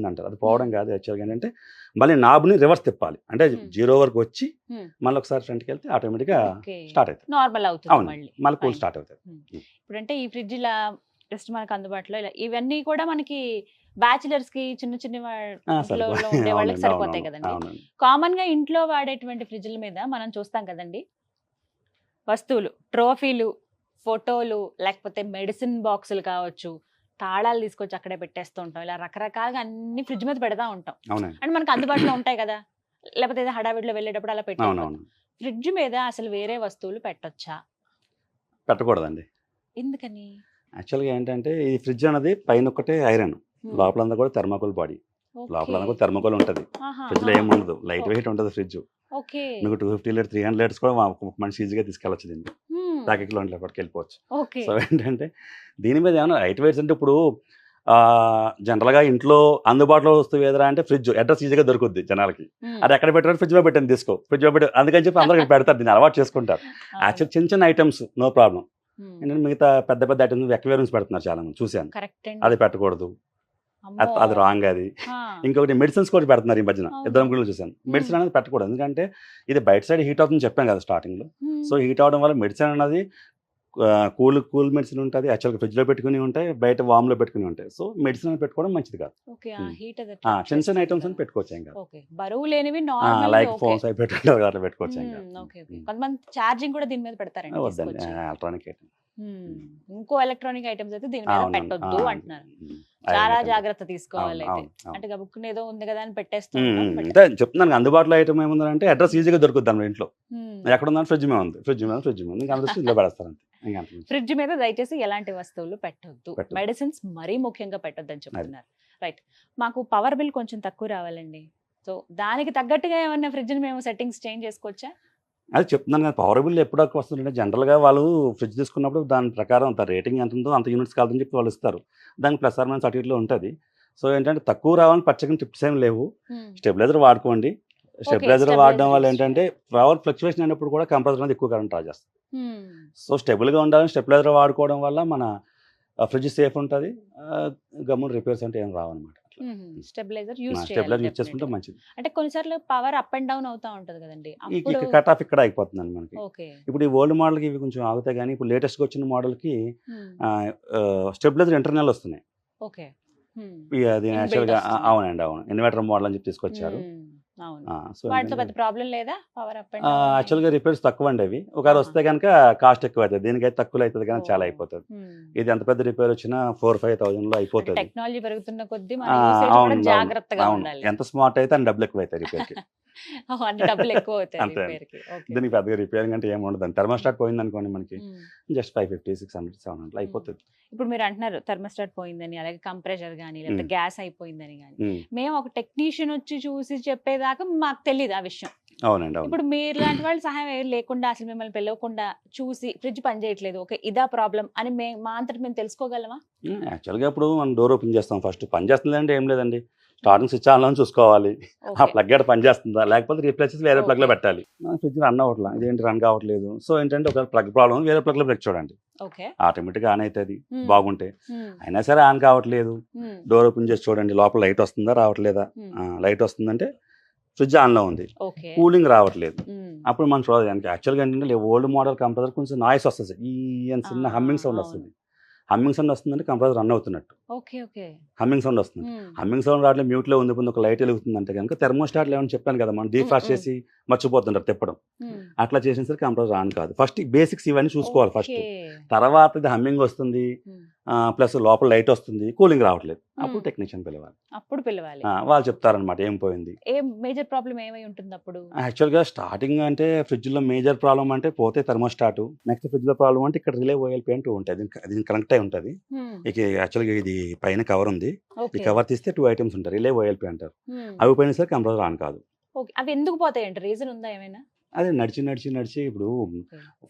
అంటారు. అది పోవడం కాదు. యాక్చువల్గా ఏంటంటే మళ్ళీ నాబ్ని రివర్స్ తిప్పాలి, అంటే 0 వరకు వచ్చి మళ్ళీ ఒకసారి ఫ్రంట్కి వెళ్తే ఆటోమేటిక్గా స్టార్ట్ అవుతుంది. నార్మల్ అవుతుంది. అవును, మళ్ళీ కూల్ స్టార్ట్ అవుతుంది. ఇప్పుడంటే ఈ ఫ్రిడ్జ్ ఇలా జస్ట్ మనకు అందుబాటులో ఇలా ఇవన్నీ కూడా మనకి బ్యాచిలర్స్ కి చిన్న చిన్న ఉండే వాళ్ళకి సరిపోతాయి కదండి. కామన్ గా ఇంట్లో వాడేటువంటి ఫ్రిడ్జ్ల మీద మనం చూస్తాం కదండి, వస్తువులు, ట్రోఫీలు, ఫోటోలు, లేకపోతే మెడిసిన్ బాక్సులు కావచ్చు, తాళాలు తీసుకొచ్చి అక్కడే పెట్టేస్తూ ఉంటాం. ఇలా రకరకాలుగా అన్ని ఫ్రిడ్జ్ మీద పెడతా ఉంటాం. అంటే మనకు అందుబాటులో ఉంటాయి కదా, లేకపోతే ఏదో హడావిడిలో వెళ్ళేటప్పుడు అలా పెట్టాం. ఫ్రిడ్జ్ మీద అసలు వేరే వస్తువులు పెట్టొచ్చా? పెట్టకూడదండి. ఎందుకని? యాక్చువల్గా ఏంటంటే ఈ ఫ్రిడ్జ్ అనేది పైన ఒకటే ఐరన్, లోపలంతా కూడా థెర్మాకోల్ బాడీ, లోపలంతా కూడా థెర్మాకోల్ ఉంటుంది. ఫ్రిడ్జ్లో ఏముండదు, లైట్ వెయిట్ ఉంటుంది ఫ్రిడ్జ్. మీకు 250 లీటర్ 300 లీటర్స్ కూడా ఒక మనిషి ఈజీగా తీసుకెళ్ళచ్చు, దీన్ని ప్యాకెట్లో పట్టుకు వెళ్ళిపోవచ్చు. సో ఏంటంటే దీని మీద ఏమైనా లైట్ వెయిట్స్ అంటే ఇప్పుడు జనరల్గా ఇంట్లో అందుబాటులో వస్తువు ఏదరా అంటే ఫ్రిడ్జ్, అడ్రస్ ఈజీగా దొరుకుద్ది జనాలకి. అది ఎక్కడ పెట్టారు? ఫ్రిడ్జ్లో పెట్టండి, తీసుకో ఫ్రిడ్జ్లో పెట్టి, అందుకని చెప్పి అందరూ పెడతారు, దీన్ని అలవాటు చేసుకుంటారు. యాక్చువల్ చిన్న చిన్న ఐటమ్స్ నో ప్రాబ్లం. ఏంటంటే మిగతా పెద్ద పెద్ద ఐటమ్స్ ఎక్వేరియమ్స్ పెడుతున్నారు చాలా మంది, చూశాను. అది పెట్టకూడదు, అది రాంగ్. అది ఇంకొకటి మెడిసిన్స్ కూడా పెడుతున్నారు ఈ మధ్యన, ఇద్దరు ముగ్గురు చూశాను. మెడిసిన్ అనేది పెట్టకూడదు, ఎందుకంటే ఇది బయట సైడ్ హీట్ అవుతుందని చెప్పాను కదా స్టార్టింగ్లో. సో హీట్ అవడం వల్ల మెడిసిన్ అనేది కూల్ మెడిసిన్ ఉంటుంది, యాక్చువల్గా ఫ్రిడ్జ్లో పెట్టుకుని ఉంటాయి, బయట వామ్లో పెట్టుకుని ఉంటాయి. సో మెడిసిన్ అని పెట్టుకోవడం మంచిది కాదు. చిన్న చిన్న ఐటమ్స్ అని పెట్టుకోవచ్చు, ఏం కాదు. బరువు లేనివి లైక్ ఫోన్స్ అవి పెట్టుకుంటారు, అట్లా పెట్టుకోవచ్చు, ఏం కాదు. కొంతమంది ఛార్జింగ్ కూడా దీని మీద పెడతారండి, వద్దండి ఎలక్ట్రానిక్ ఐటమ్. ఇంకో ఎలక్ట్రానిక్ ఐటమ్స్ అయితే దీని మీద పెట్టొద్దు అంటున్నారు. చాలా జాగ్రత్త తీసుకోవాలి. అంటే గబుక్కుని ఏదో ఉంది కదా అని అంటే చెప్తున్నాను, అందుబాటులో ఐటమ్ ఏముందంటే అడ్రస్ ఈజీగా దొరుకుద్ది మన ఇంట్లో. ఎక్కడ ఉందని ఫ్రిడ్జ్ మీద ఉంది, ఫ్రిడ్జ్ మీద ఇంకా అందరూ ఇంట్లో పెడతారు అంతే. ఫ్రిడ్జ్ మీద దయచేసి ఎలాంటి వస్తువులు పెట్టొద్దు, మెడిసిన్స్ మరీ ముఖ్యంగా పెట్టొద్దు అని చెప్తున్నారు. రైట్. మాకు పవర్ బిల్ కొంచెం తక్కువ రావాలండి, సో దానికి తగ్గట్టుగా ఏమన్నా ఫ్రిడ్జ్ మేము సెట్టింగ్స్ చేంజ్ చేసుకోవచ్చా? అది చెప్తున్నాను కదా, పవర్ బిల్ ఎప్పుడు వస్తుందంటే జనరల్గా వాళ్ళు ఫ్రిడ్జ్ తీసుకున్నప్పుడు దాని ప్రకారం అంత రేటింగ్ ఎంత ఉందో అంత యూనిట్స్ కాదని చెప్పి వాళ్ళు ఇస్తారు. దానికి ప్లస్ ఆర్ మైనస్ అటు ఇట్లో ఉంటుంది. సో ఏంటంటే తక్కువ రావాలని పచ్చగా టిప్స్ ఏం లేవు. Hmm. స్టెబిలైజర్ వాడుకోండి. స్టెబిలైజర్ వాడడం stabilizer వల్ల use ఏంటంటే పవర్ ఫ్లక్చువేషన్ అయినప్పుడు కూడా కంప్రెసర్ అనేది ఎక్కువ కరెంట్ డ్రా చేస్తుంది. Hmm. సో స్టెబుల్గా ఉండాలని స్టెబిలైజర్ వాడుకోవడం వల్ల మన ఫ్రిడ్జ్ సేఫ్ ఉంటుంది. గమ్మున రిపేర్స్ అంటే ఏం రావన్నమాట. స్టెబిలైజర్ యూజ్ స్టెబిలైజర్ యూజ్ చేయాలి చేసుకుంటే మంచిది. అంటే కొన్నిసార్లు పవర్ అప్ అండ్ డౌన్ అవుతా ఉంటది కదండి అప్పుడు. కట్ ఆఫ్ ఇక్కడ అయిపోతుందండి మనకి. ఓకే. ఇప్పుడు ఈ ఓల్డ్ మోడల్కి ఇవి కొంచెం ఆగుతాయి, కానీ ఇప్పుడు లేటెస్ట్గా వచ్చిన మోడల్కి స్టెబిలైజర్ ఇంటర్నల్ వస్తున్నాయి. ఓకే. అది Inbuilt యాక్చువల్గా వస్తుంది. అవునండి, అవును, ఇన్వర్టర్ మోడల్ అని చెప్పి తీసుకొచ్చారు. అవును. సో వాటితో పెద్ద ప్రాబ్లం లేదా పవర్ అప్ అండ్ యాక్చువల్గా రిపేర్స్ తక్కువ అండి అవి. ఒకవేళ వస్తే కనుక కాస్ట్ ఎక్కువ అవుతుంది, దీనికైతే తక్కువ అవుతుంది కానీ చాలా అయిపోతుంది. ఇది ఎంత పెద్ద రిపేర్ వచ్చినా 4,000-5,000లో అయిపోతుంది. టెక్నాలజీ పెరుగుతున్న కొద్దీ మన ఆ, usage అవును, కూడా అవును, జాగ్రత్తగా అవును. ఉండాలి. ఎంత స్మార్ట్ అయితే అన్ని డబ్బులు ఎక్కువ అవుతాయి రిపేర్కి. అంటే డబ్బులు ఎక్కువ అవుతాయి అంతే. రిపేర్ కి. ఓకే. దీనికి పెద్దగా రిపేరింగ్ అంటే ఏమి ఉండదు. థర్మోస్టాట్ పోయింది అనుకోండి మనకి జస్ట్ 550, 600, 700 అయిపోతుంది. ఇప్పుడు మీరు అంటున్నారు థర్మోస్టాట్ పోయిందని, అలాగే కంప్రెషర్ కానీ లేకపోతే గ్యాస్ అయిపోయిందని కానీ, మేము ఒక టెక్నీషియన్ వచ్చి చూసి చెప్పేదాకా మాకు తెలియదు ఆ విషయం. అవునండి, అవును. ఇప్పుడు మీరు లాంటి వాళ్ళు సహాయం ఏం లేకుండా అసలు మిమ్మల్ని పిలవకుండా చూసి ఫ్రిడ్జ్ పని చేయట్లేదు, ఓకే ఇదా ప్రాబ్లం అని మా అంతటి మేము తెలుసుకోగలమా? యాక్చువల్గా ఇప్పుడు మనం డోర్ ఓపెన్ చేస్తాం, ఫస్ట్ పని చేస్తుంది అంటే ఏం లేదండి, స్టార్టింగ్ స్విచ్ ఆన్లో చూసుకోవాలి. ఆ ప్లగ్ గడ పని చేస్తుందా, లేకపోతే రీప్లేస్ చేసి వేరే ప్లగ్లో పెట్టాలి. ఫ్రిడ్జ్ రన్ అవ్వట్లా, ఇదేంటి రన్ కావట్లేదు. సో ఏంటంటే ఒక ప్లగ్ ప్రాబ్లం, వేరే ప్లగ్లో ప్లగ్ చూడండి, ఆటోమేటిక్గా ఆన్ అవుతుంది బాగుంటే. అయినా సరే ఆన్ కావట్లేదు, డోర్ ఓపెన్ చేసి చూడండి లోపల లైట్ వస్తుందా రావట్లేదా. లైట్ వస్తుందంటే ఫ్రిడ్జ్ ఆన్లో ఉంది, కూలింగ్ రావట్లేదు. అప్పుడు మనం చూడాలి. యాక్చువల్గా ఏంటంటే ఓల్డ్ మోడల్ కంప్రెసర్ కొంచెం నాయిస్ వస్తుంది, ఈ చిన్న హమ్మింగ్ సౌండ్ వస్తుంది. హమ్మింగ్ సౌండ్ వస్తుందంటే కంప్రెసర్ రన్ అవుతున్నట్టు. హమ్మింగ్ సౌండ్ వస్తుంది. హమ్మింగ్ సౌండ్ రావట్లే, మ్యూట్లో ఉంది, ఒక లైట్ వెలుగుతుందంటే కనుక థెర్మోస్టాట్లు ఏమని చెప్పాను కదా, మనం డీఫ్రాస్ట్ చేసి మర్చిపోతుంటారు తిప్పడం. అట్లా చేసిన సరే కంప్రెసర్ ఆన్ కాదు. ఫస్ట్ బేసిక్స్ ఇవన్నీ చూసుకోవాలి ఫస్ట్. తర్వాత ఇది హమ్మింగ్ వస్తుంది, ప్లస్ లోపల లైట్ వస్తుంది, కూలింగ్ రావట్లేదు, అప్పుడు టెక్నీషియన్ పిలవాలి. అప్పుడు పిలవాలి. వాళ్ళు చెప్తారనమాట ఏం పోయింది. మేజర్ ప్రాబ్లం ఏమై ఉంటుంది అప్పుడు? యాక్చువల్గా స్టార్టింగ్ అంటే ఫ్రిడ్జ్ లో మేజర్ ప్రాబ్లం అంటే పోతే థర్మోస్టాట్. నెక్స్ట్ ఫ్రిడ్జ్ లో ప్రాబ్లం అంటే ఇక్కడ రిలే ఓఎల్పీ అంటూ ఉంటుంది, అది కనెక్ట్ అయి ఉంటుంది. ఇక యాక్చువల్గా ఇది పైన కవర్ ఉంది, ఈ కవర్ తీస్తే 2 ఐటమ్స్ ఉంటాయి, రిలే ఓఎల్పీ అంటారు. అవి పోయినా సరే కంప్రెసర్ ఆన్ కాదు. అవి ఎందుకు పోతాయంటే రీజన్ ఉందా ఏమైనా? అదే నడిచి ఇప్పుడు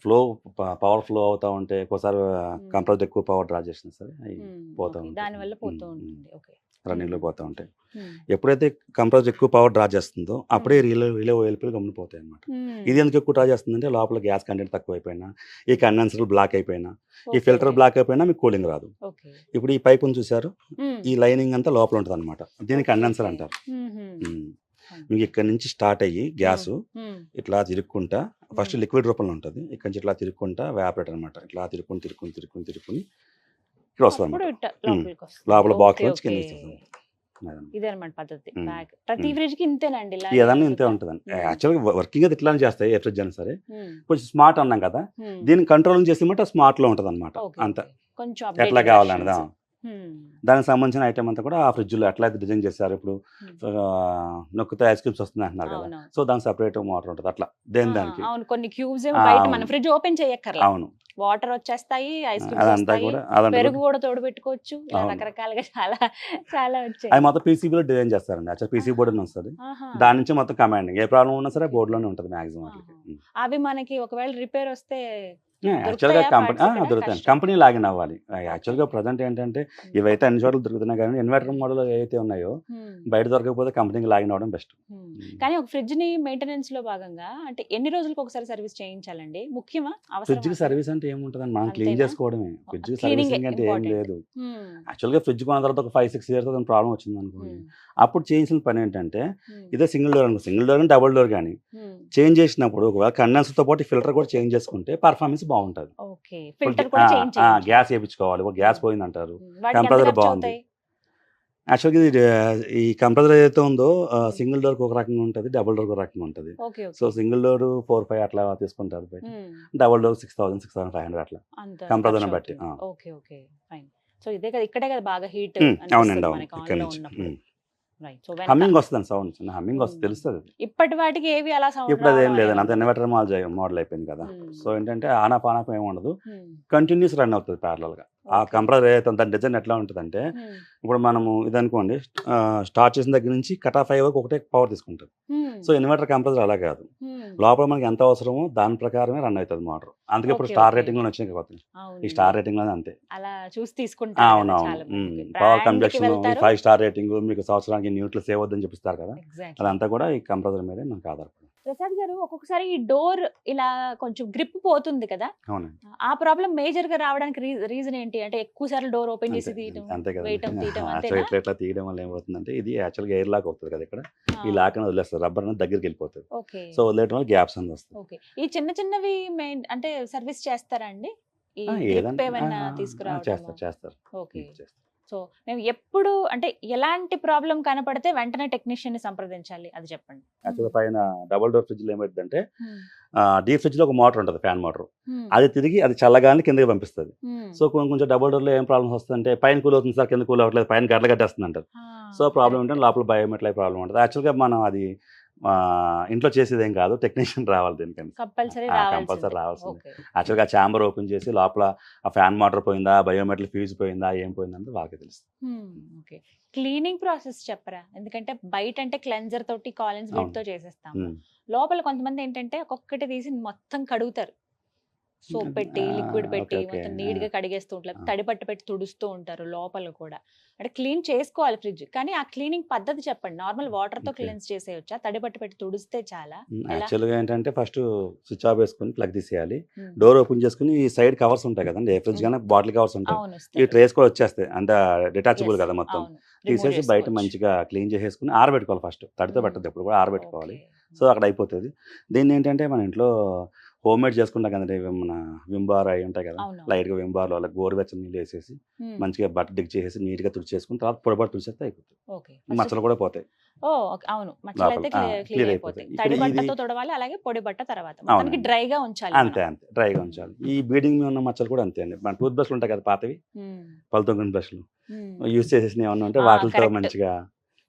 పవర్ ఫ్లో అవుతా ఉంటే ఒక్కోసారి కంప్రెసర్ ఎక్కువ పవర్ డ్రా చేసినా సరే పోతా ఉంటాయి, దానివల్ల పోతూ ఉంటుంది. రన్నింగ్ లో పోతా ఉంటాయి. ఎప్పుడైతే కంప్రెసర్ ఎక్కువ పవర్ డ్రా చేస్తుందో అప్పుడే రిలే ఓఎల్పీలు గమ్ముపోతాయి అనమాట. ఇది ఎందుకు ఎక్కువ డ్రా చేస్తుందంటే లోపల గ్యాస్ కంటెంట్ తక్కువ అయిపోయినా, ఈ కండెన్సర్ బ్లాక్ అయిపోయినా, ఈ ఫిల్టర్ బ్లాక్ అయిపోయినా మీకు కూలింగ్ రాదు. ఇప్పుడు ఈ పైప్ చూసారు, ఈ లైనింగ్ అంతా లోపల ఉంటుంది అనమాట, దీన్ని కండెన్సర్ అంటారు. మీకు ఇక్కడ నుంచి స్టార్ట్ అయ్యి గ్యాస్ ఇట్లా తిరుక్కుంటా, ఫస్ట్ లిక్విడ్ రూపంలో ఉంటుంది, ఇక్కడ నుంచి ఇట్లా తిరుక్కుంటా వ్యాపరేటర్ అనమాట, ఇట్లా తిరుక్కుని ఇక్కడ వస్తుంది లోపల బాక్స్ నుంచి కింద వస్తుంది. ఇదన్నమాట పద్ధతి. ప్రతి ఫ్రిడ్జ్ కి ఇంతేనండి, ఏదన్నా ఇంతే ఉంటుందండి. యాక్చువల్గా వర్కింగ్ అది ఇట్లానే చేస్తాయి ఏ ఫ్రిడ్జ్ అయినా సరే. కొంచెం స్మార్ట్ అన్నాం కదా, దీన్ని కంట్రోల్ చేసేమంటే స్మార్ట్ లో ఉంటుంది అనమాట. అంత ఎట్లా కావాలన్నదా దానికి సంబంధించిన ఐటమ్ అంతా కూడా ఆ ఫ్రిడ్జ్ లో ఎట్లా డిజైన్ చేశారు. ఇప్పుడు నొక్కితే ఐస్ క్యూబ్స్ వస్తుంది అంటున్నారు కదా, సో దానికి సెపరేట్ మోటార్ ఉంటుంది. అట్లా దానికి కొన్ని క్యూబ్స్ బయట మన ఫ్రిడ్జ్ ఓపెన్ చేయక్కర్లేదు, అవును, వాటర్ వచ్చేస్తాయి, ఐస్ క్యూబ్స్, పెరుగు కూడా తోడు పెట్టుకోవచ్చు, రకరకాలుగా చాలా చాలా వచ్చాయి. అది మొత్తం పీసీబీలో డిజైన్ చేస్తారండి. యాక్చువల్ పీసీ బోర్డు అని వస్తుంది, దాని నుంచి మొత్తం కమాండింగ్ ఏ ప్రాబ్లం ఉన్నా సరే బోర్డు లోనే ఉంటుంది మాక్సిమం. అవి మనకి ఒకవేళ రిపేర్ వస్తే యాక్చువల్గా దొరుకుతాయి, కంపెనీ లాగిన్ అవ్వాలి. యాక్చువల్గా ప్రజెంట్ ఏంటంటే ఇవైతే అన్ని చోట్ల దొరుకుతున్నాయి, కానీ ఇన్వర్టర్ మోడల్ ఏవైతే ఉన్నాయో బయట దొరకకపోతే కంపెనీకి లాగిన్ అవ్వడం బెస్ట్. కానీ ఒక ఫ్రిడ్జ్ ని మెయింటెనెన్స్ లో భాగంగా అంటే ఎన్ని రోజులకు ఒకసారి సర్వీస్ చేయించాలండి? ముఖ్యమా? ఫ్రిడ్జ్ కి సర్వీస్ అంటే ఏముంటదండి, మనం క్లీన్ చేసుకోవడమే. ఫ్రిడ్జ్ సర్వీసింగ్ అంటే ఏం లేదు. యాక్చువల్గా ఫ్రిడ్జ్ కొన్న తర్వాత ఒక 5-6 ఇయర్స్ ప్రాబ్లం వచ్చింది అనుకోండి, అప్పుడు చేయించిన పని ఏంటంటే ఇదే సింగిల్ డోర్ అనుకో, సింగిల్ డోర్ కానీ డబుల్ డోర్ కానీ చేంజ్ చేసినప్పుడు ఒకవేళ కండెన్సర్ తో పాటు ఫిల్టర్ కూడా చేంజ్ చేసుకుంటే పర్ఫార్మెన్స్ బాగుంటుంది. గ్యాస్ వేయించుకోవాలి, ఒక గ్యాస్ పోయింది అంటారు, కంప్రెసర్ బాగుంది. యాక్చువల్గా ఇది ఈ కంప్రెసర్ ఏదైతే ఉందో సింగిల్ డోర్ ఒక రకంగా ఉంటుంది, డబుల్ డోర్ ఒక రకంగా ఉంటుంది. సో సింగిల్ డోర్ 4-5 అట్లా తీసుకుంటారు, డబుల్ డోర్ 6,000-6,500 అట్లా కంప్రెసర్ బట్టి. సో ఇదే కదా, ఇక్కడే కదా బాగా హీట్. అవునండి, అవును, ఇక్కడ నుంచి హమ్మింగ్ వస్తుంది, సౌండ్ చిన్న హమ్మింగ్ వస్తుంది, తెలుస్తుంది. ఇప్పటి వాటికి ఏవి అలా సౌండ్ ఇప్పుడు అదేం లేదండి, అంత ఇన్వర్టర్ మోడల్ అయిపోయింది కదా. సో ఏంటంటే ఆనాప్ ఏమి ఉండదు, కంటిన్యూస్ రన్ అవుతుంది ప్యారలల్ గా. ఆ Okay. కంప్రెసర్ ఏదైతే దాని డిజైన్ ఎట్లా ఉంటుందంటే, Hmm. ఇప్పుడు మనము ఇదనుకోండి, స్టార్ట్ చేసిన దగ్గర నుంచి కట్ ఆఫ్ అయ్యే వరకు ఒకటే పవర్ తీసుకుంటుంది. Hmm. సో ఇన్వర్టర్ కంప్రెసర్ అలా కాదు, Hmm. లోపల మనకి ఎంత అవసరమో దాని ప్రకారమే రన్ అవుతుంది మోటార్. అందుకే ఇప్పుడు Okay, స్టార్ okay. రేటింగ్లో వచ్చినాయి కాబట్టి, ఈ అవునండి. స్టార్ రేటింగ్లోనే అంతే. అలా చూసి తీసుకుంటారు కదా అవునవును. చాలా మందికి. పవర్ Brand కి కంజక్షన్, ఈ వెళ్తారు. 5 స్టార్ రేటింగ్, మీకు సంవత్సరానికి న్యూట్లు సేవ్ అవుతుందని చూపిస్తారు కదా, Exactly. అదంతా కూడా ఈ కంప్రెసర్ మీదే మనకు ఆధారపడి. ప్రసాద్ గారు, ఒక్కొక్కసారి ఈ డోర్ ఇలా కొంచెం గ్రిప్ పోతుంది కదా, అవునండి, ఆ ప్రాబ్లం మేజర్ గా రావడానికి రీజన్ ఏంటి? అంటే ఎక్కువ సార్లు డోర్ ఓపెన్ చేసి అంతే తీయటం, అంతే కదా. వేయటం, తీయటం, యాక్చువల్గా అంతేనా? ఇట్లా తీయడం వల్ల ఏమవుతుందంటే, ఇది యాక్చువల్గా ఎయిర్ లాక్ అవుతుంది కదా ఇక్కడ, ఈ లాక్ అనేది వదిలేస్తారు, రబ్బర్ అనేది దగ్గరికి వెళ్ళిపోతుంది. ఓకే, సో వదిలేయడం వల్ల గ్యాప్స్ అనేది వస్తుంది. ఓకే. ఈ చిన్న చిన్నవి అంటే సర్వీస్ చేస్తారా అండి? ఈ గ్రిప్ ఏదంటే ఏమైనా తీసుకురావడం? చేస్తారు. ఓకే. సో మేము ఎప్పుడు అంటే ఎలాంటి ప్రాబ్లం కనపడితే వెంటనే టెక్నీషియన్ ని సంప్రదించాలి, అది చెప్పండి. యాక్చువల్గా పైన డబుల్ డోర్ ఫ్రిడ్జ్లో ఏమవుతుందంటే, Hmm. డీప్ ఫ్రిడ్జ్లో ఒక మోటార్ ఉంటుంది, ఫ్యాన్ మోటార్. Hmm. అది తిరిగి అది చల్లగాని కిందకి పంపిస్తుంది. Hmm. సో కొంచెం డబుల్ డోర్లో ఏం ప్రాబ్లమ్స్ వస్తుందంటే, పైన కూల్ అవుతుంది సార్, కింద కూల్ అవ్వట్లేదు, పైన గడ్డలు కట్టేస్తుంది అంటారు. So problem correct. ఏంటంటే లోపల బయోమెట్రిక్ ప్రాబ్లం ఉంటుంది. యాక్చువల్గా మనం అది ఇంట్లో చేసేది ఏం కాదు, టెక్నీషియన్ రావాలి దీనికని, కంపల్సరీ కంపల్సరీ రావాల్సిందే. రావాల్సిందే. ఓకే. యాక్చువల్గా ఛాంబర్ ఓపెన్ చేసి లోపల ఆ ఫ్యాన్ మోటార్ పోయిందా, బయోమెట్రిక్ ఫ్యూజ్ పోయిందా, ఏం పోయిందంటే వాళ్ళకి తెలుస్తుంది. ఓకే. క్లీనింగ్ ప్రాసెస్ చెప్పరా? ఎందుకంటే బయట అంటే క్లెన్జర్ తోటి కాలన్స్ అవును. తో చేసేస్తాం. ఉమ్. లోపల కొంతమంది ఏంటంటే ఒక్కొక్కటి తీసి మొత్తం కడుగుతారు, సోప్ పెట్టి, లిక్విడ్ పెట్టి, ఓకే, ఓకే. మొత్తం నీట్ గా కడిగేస్తూ ఉంటారు, ఆ. తడి పట్టు పెట్టి తుడుస్తూ ఉంటారు లోపల కూడా. అంటే క్లీన్ చేసుకోవాలి ఫ్రిడ్జ్, కానీ ఆ క్లీనింగ్ పద్ధతి చెప్పండి. నార్మల్ వాటర్ తో ఓకే. క్లీన్స్ చేసేయొచ్చా? తడి పట్టు పెట్టి తుడిస్తే చాలా? ఎలా? యాక్చువల్గా ఏంటంటే ఫస్ట్ స్విచ్ ఆఫ్ వేసుకొని ప్లగ్ తీసేయాలి, ఉమ్. డోర్ ఓపెన్ చేసుకుని ఈ సైడ్ కవర్స్ ఉంటాయి కదండి, ఏ ఫ్రిడ్జ్ కానీ బాటిల్ కవర్స్ ఉంటాయి, అవును, ఈ వస్తాయి. ట్రేస్ కూడా వచ్చేస్తాయి, అంటే డిటాచబుల్ Yes, కదా మొత్తం. అవును. Remove తీసేసి బయట చేసుకోవచ్చు. మంచిగా క్లీన్ చేసేసుకుని ఆరబెట్టుకోవాలి, ఫస్ట్ తడితో ఉమ్. పెట్టద్దు, ఎప్పుడు కూడా ఆరబెట్టుకోవాలి. ఓకే. సో అక్కడ అయిపోతుంది. దీన్ని ఏంటంటే మన ఇంట్లో హోమ్ మేడ్ చేసుకుంటాం కదండి, మన విమ్ బార్ అవి ఉంటాయి కదా, అవును. లైట్గా విమ్ బార్లో అలా గోరువెచ్చని నీళ్ళు వేసేసి ఉమ్. మంచిగా బట్ట డిగ్ చేసేసి నీట్గా తుడిచేసుకుని తర్వాత పొడిపడి తుడిచేస్తే అయిపోతుంది, ఓకే. మచ్చలు కూడా పోతాయి ఓ ఓకే, అవును, మచ్చలు అయితే లోపల. క్లియర్ క్లియర్ అయిపోతాయి. అయిపోతాయి. తడి ఇక్కడ ఇది బట్టతో తుడవాలి, అలాగే పొడి బట్ట తర్వాత మొత్తానికి అవునండి. డ్రైగా ఉంచాలి అంతే మనం. అంతే డ్రైగా ఉంచాలి. ఈ బీడింగ్ మీద ఉన్న మచ్చలు కూడా అంతే అండి, మన టూత్ బ్రష్లు ఉంటాయి కదా పాతవి, ఉమ్. పళ్ళతో కొన్ని బ్రష్లు ఉమ్. యూస్ చేసేసి ఏమన్నా ఉంటే ఆ, వాటితో correct. మంచిగా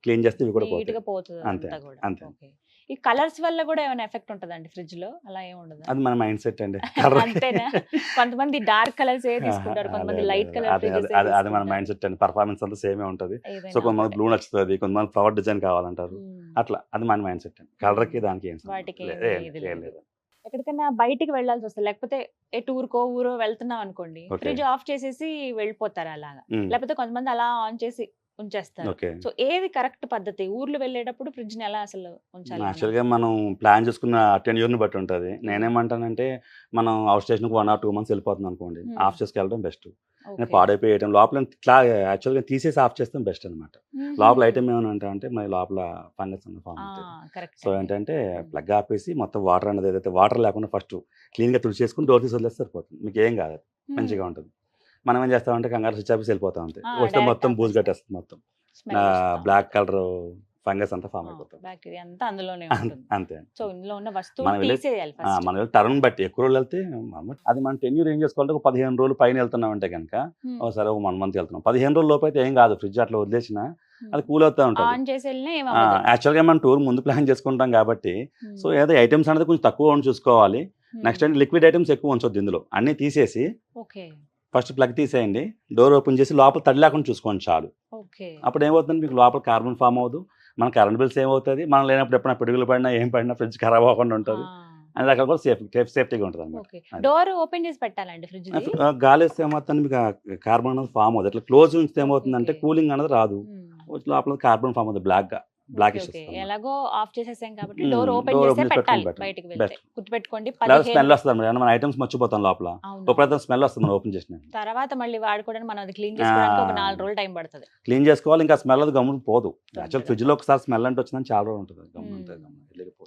క్లీన్ చేస్తే ఇవి కూడా నీట్ పోతాయి. గా పోతుంది అంతే అంతా కూడా. అంతే. ఓకే. ఈ కలర్స్ వల్ల కూడా ఏమైనా ఎఫెక్ట్ ఉంటుందండి ఫ్రిడ్జ్ లో? అలా ఏమి ఉండదు. అది మన మైండ్ సెట్ అండి. అంతేనా? కొంతమంది డార్క్ కలర్స్ ఏ తీసుకుంటారు, కొంతమంది లైట్ కలర్ అది ఫ్రిడ్జెస్ అది మన మైండ్ సెట్ అండి, పర్ఫార్మెన్స్ అంతా సేమే ఉంటుంది. సో ఏదైనా కొంతమంది ఒకటే. బ్లూ నచ్చుతుంది, కొంతమంది ఫ్లవర్ డిజైన్ కావాలంటారు, ఉమ్. అట్లా అది మన మైండ్ సెట్ అండి. కలర్కి దానికి ఏం సంబంధం వాటికి లేదు. ఏమీ ఇది లేదు. ఎక్కడికైనా బయటికి వెళ్ళాల్సి వస్తుంది, లేకపోతే ఏ టూర్కో ఊరో వెళ్తున్నాం అనుకోండి, Okay. ఫ్రిడ్జ్ ఆఫ్ చేసేసి వెళ్ళిపోతారు అలాగా, ఉమ్. లేకపోతే కొంతమంది అలా ఆన్ చేసి ఉంచేస్తారు. ఓకే. సో ఏది కరెక్ట్ పద్ధతి? ఊర్లు వెళ్ళేటప్పుడు ఫ్రిడ్జ్ ని ఎలా అసలు ఉంచాలి మనం? యాక్చువల్గా మనం ప్లాన్ చేసుకున్న టెన్యూర్ని బట్టి ఉంటుంది. నేనేమంటానంటే, మనం అవుట్ స్టేషన్కి 1 or 2 months వెళ్ళిపోతుంది అనుకోండి, ఆఫ్ చేసుకు వెళ్ళడం బెస్ట్. Okay. పాడైపోయడం లోపల యాక్చువల్గా తీసేసి ఆఫ్ చేస్తే బెస్ట్ అనమాట. మ్మ్. లోపల ఐటమ్ ఏమైనా అంటే మరి లోపల ఫంగస్ అన్న ఫామ్ ఆ, అవుతుంది. correct సో అండి. ఏంటంటే ప్లగ్ ఆపేసి మొత్తం వాటర్ అనేది ఏదైతే వాటర్ లేకుండా ఫస్ట్ క్లీన్గా తుడిచేసుకుని డోర్ తీసి వదిలేస్తే సరిపోతుంది, మీకు ఏం కాదు, మ్మ్. మంచిగా ఉంటుంది. మనం ఏం చేస్తామంటే కంగారు స్విచ్ ఆఫీస్ వెళ్ళిపోతాం అంతే, ఆ, వస్తే direct మొత్తం బూజు ఆపేస్తాం. కట్టేస్తుంది, మొత్తం Smell వస్తా బ్లాక్ ఉంటుంది. కలర్ ఫంగస్ అంతా ఫామ్ అయిపోతుంది. బ్యాక్టీరియా అంతా అందులోనే అం- ఉంటుంది. అంతే. సో ఇందులో ఉన్న మనం వస్తువులు వెళ్ళే తీసేయాలి ఫస్ట్. మన టర్న్ బట్టి ఎక్కువ రోజులు వెళ్తే అది మన టెన్యూర్ ఏం చేసుకోవాలంటే ఒక 15 రోజులు పైన వెళ్తున్నాం అంటే కనుక ఒకసారి ఒక 1 month వెళ్తున్నాం, 15 రోజుల లోపు అయితే ఏం కాదు, ఫ్రిడ్జ్ అట్లా వదిలేసిన అది కూల్ అవుతూ ఉంటుంది. ఆన్ చేసి వెళ్ళినా ఏమవ్వదు. యాక్చువల్గా మనం టూర్ ముందు ప్లాన్ చేసుకుంటాం కాబట్టి, సో ఏదో ఐటమ్స్ అనేది కొంచెం తక్కువ ఉండి చూసుకోవాలి. నెక్స్ట్ అంటే లిక్విడ్ ఐటమ్స్ ఎక్కువ ఉంచొద్దు, ఇందులో అన్నీ తీసేసి ఓకే. ఫస్ట్ ప్లగ్ తీసేయండి, డోర్ ఓపెన్ చేసి లోపల తడి లేకుండా చూసుకోండి చాలు. ఓకే. అప్పుడు ఏమవుతుంది, మీకు లోపల కార్బన్ ఫామ్ అవ్వదు, మన కరెంట్ బిల్స్ ఏమవుతుంది, మనం లేనప్పుడు ఎప్పుడైనా పిడుగులు పడినా ఏం పడినా ఫ్రిడ్జ్ ఖరాబ్ అవ్వకుండా ఉంటుంది, అన్ని రకాల కూడా సేఫ్టీగా ఉంటుంది అనమాట. ఓకే. డోర్ ఓపెన్ చేసి పెట్టాలండి ఫ్రిడ్జ్ ది? గాలి వస్తే ఏమవుతుంది, మీకు కార్బన్ అనేది ఫామ్ అవుతుంది, ఇట్లా క్లోజ్ ఉంచితే ఏమవుతుందంటే Okay. కూలింగ్ అనేది రాదు, లోపల కార్బన్ ఫామ్ అవుతుంది, బ్లాకిష్ ఓకే. వస్తుంది. ఎలాగో ఆఫ్ చేసేసాం కాబట్టి మ్మ్. డోర్ ఓపెన్ Door చేసే open చేసి పెట్టాలి పెట్టుకొని బయటికి better. వెళ్తే. గుర్తుపెట్టుకోండి, లేదా 15. స్మెల్ వస్తుంది మేడం, మన ఐటమ్స్ మర్చిపోతాం లోపల, అవును. ఎప్పుడైతే స్మెల్ వస్తుంది మనం ఓపెన్ చేసిన తర్వాత మళ్ళీ వాడుకోవడానికి మనం అది క్లీన్ చేసుకోవడానికి ఒక 4 రోజులు టైం పడుతుంది. క్లీన్ చేసుకోవాలి, ఇంకా స్మెల్ అది గమ్మున పోదు. యాక్చువల్ తొందరగా. ఫ్రిడ్జ్ లో ఒకసారి స్మెల్ అంటే వచ్చిందని చాలా రోజులు ఉంటుంది,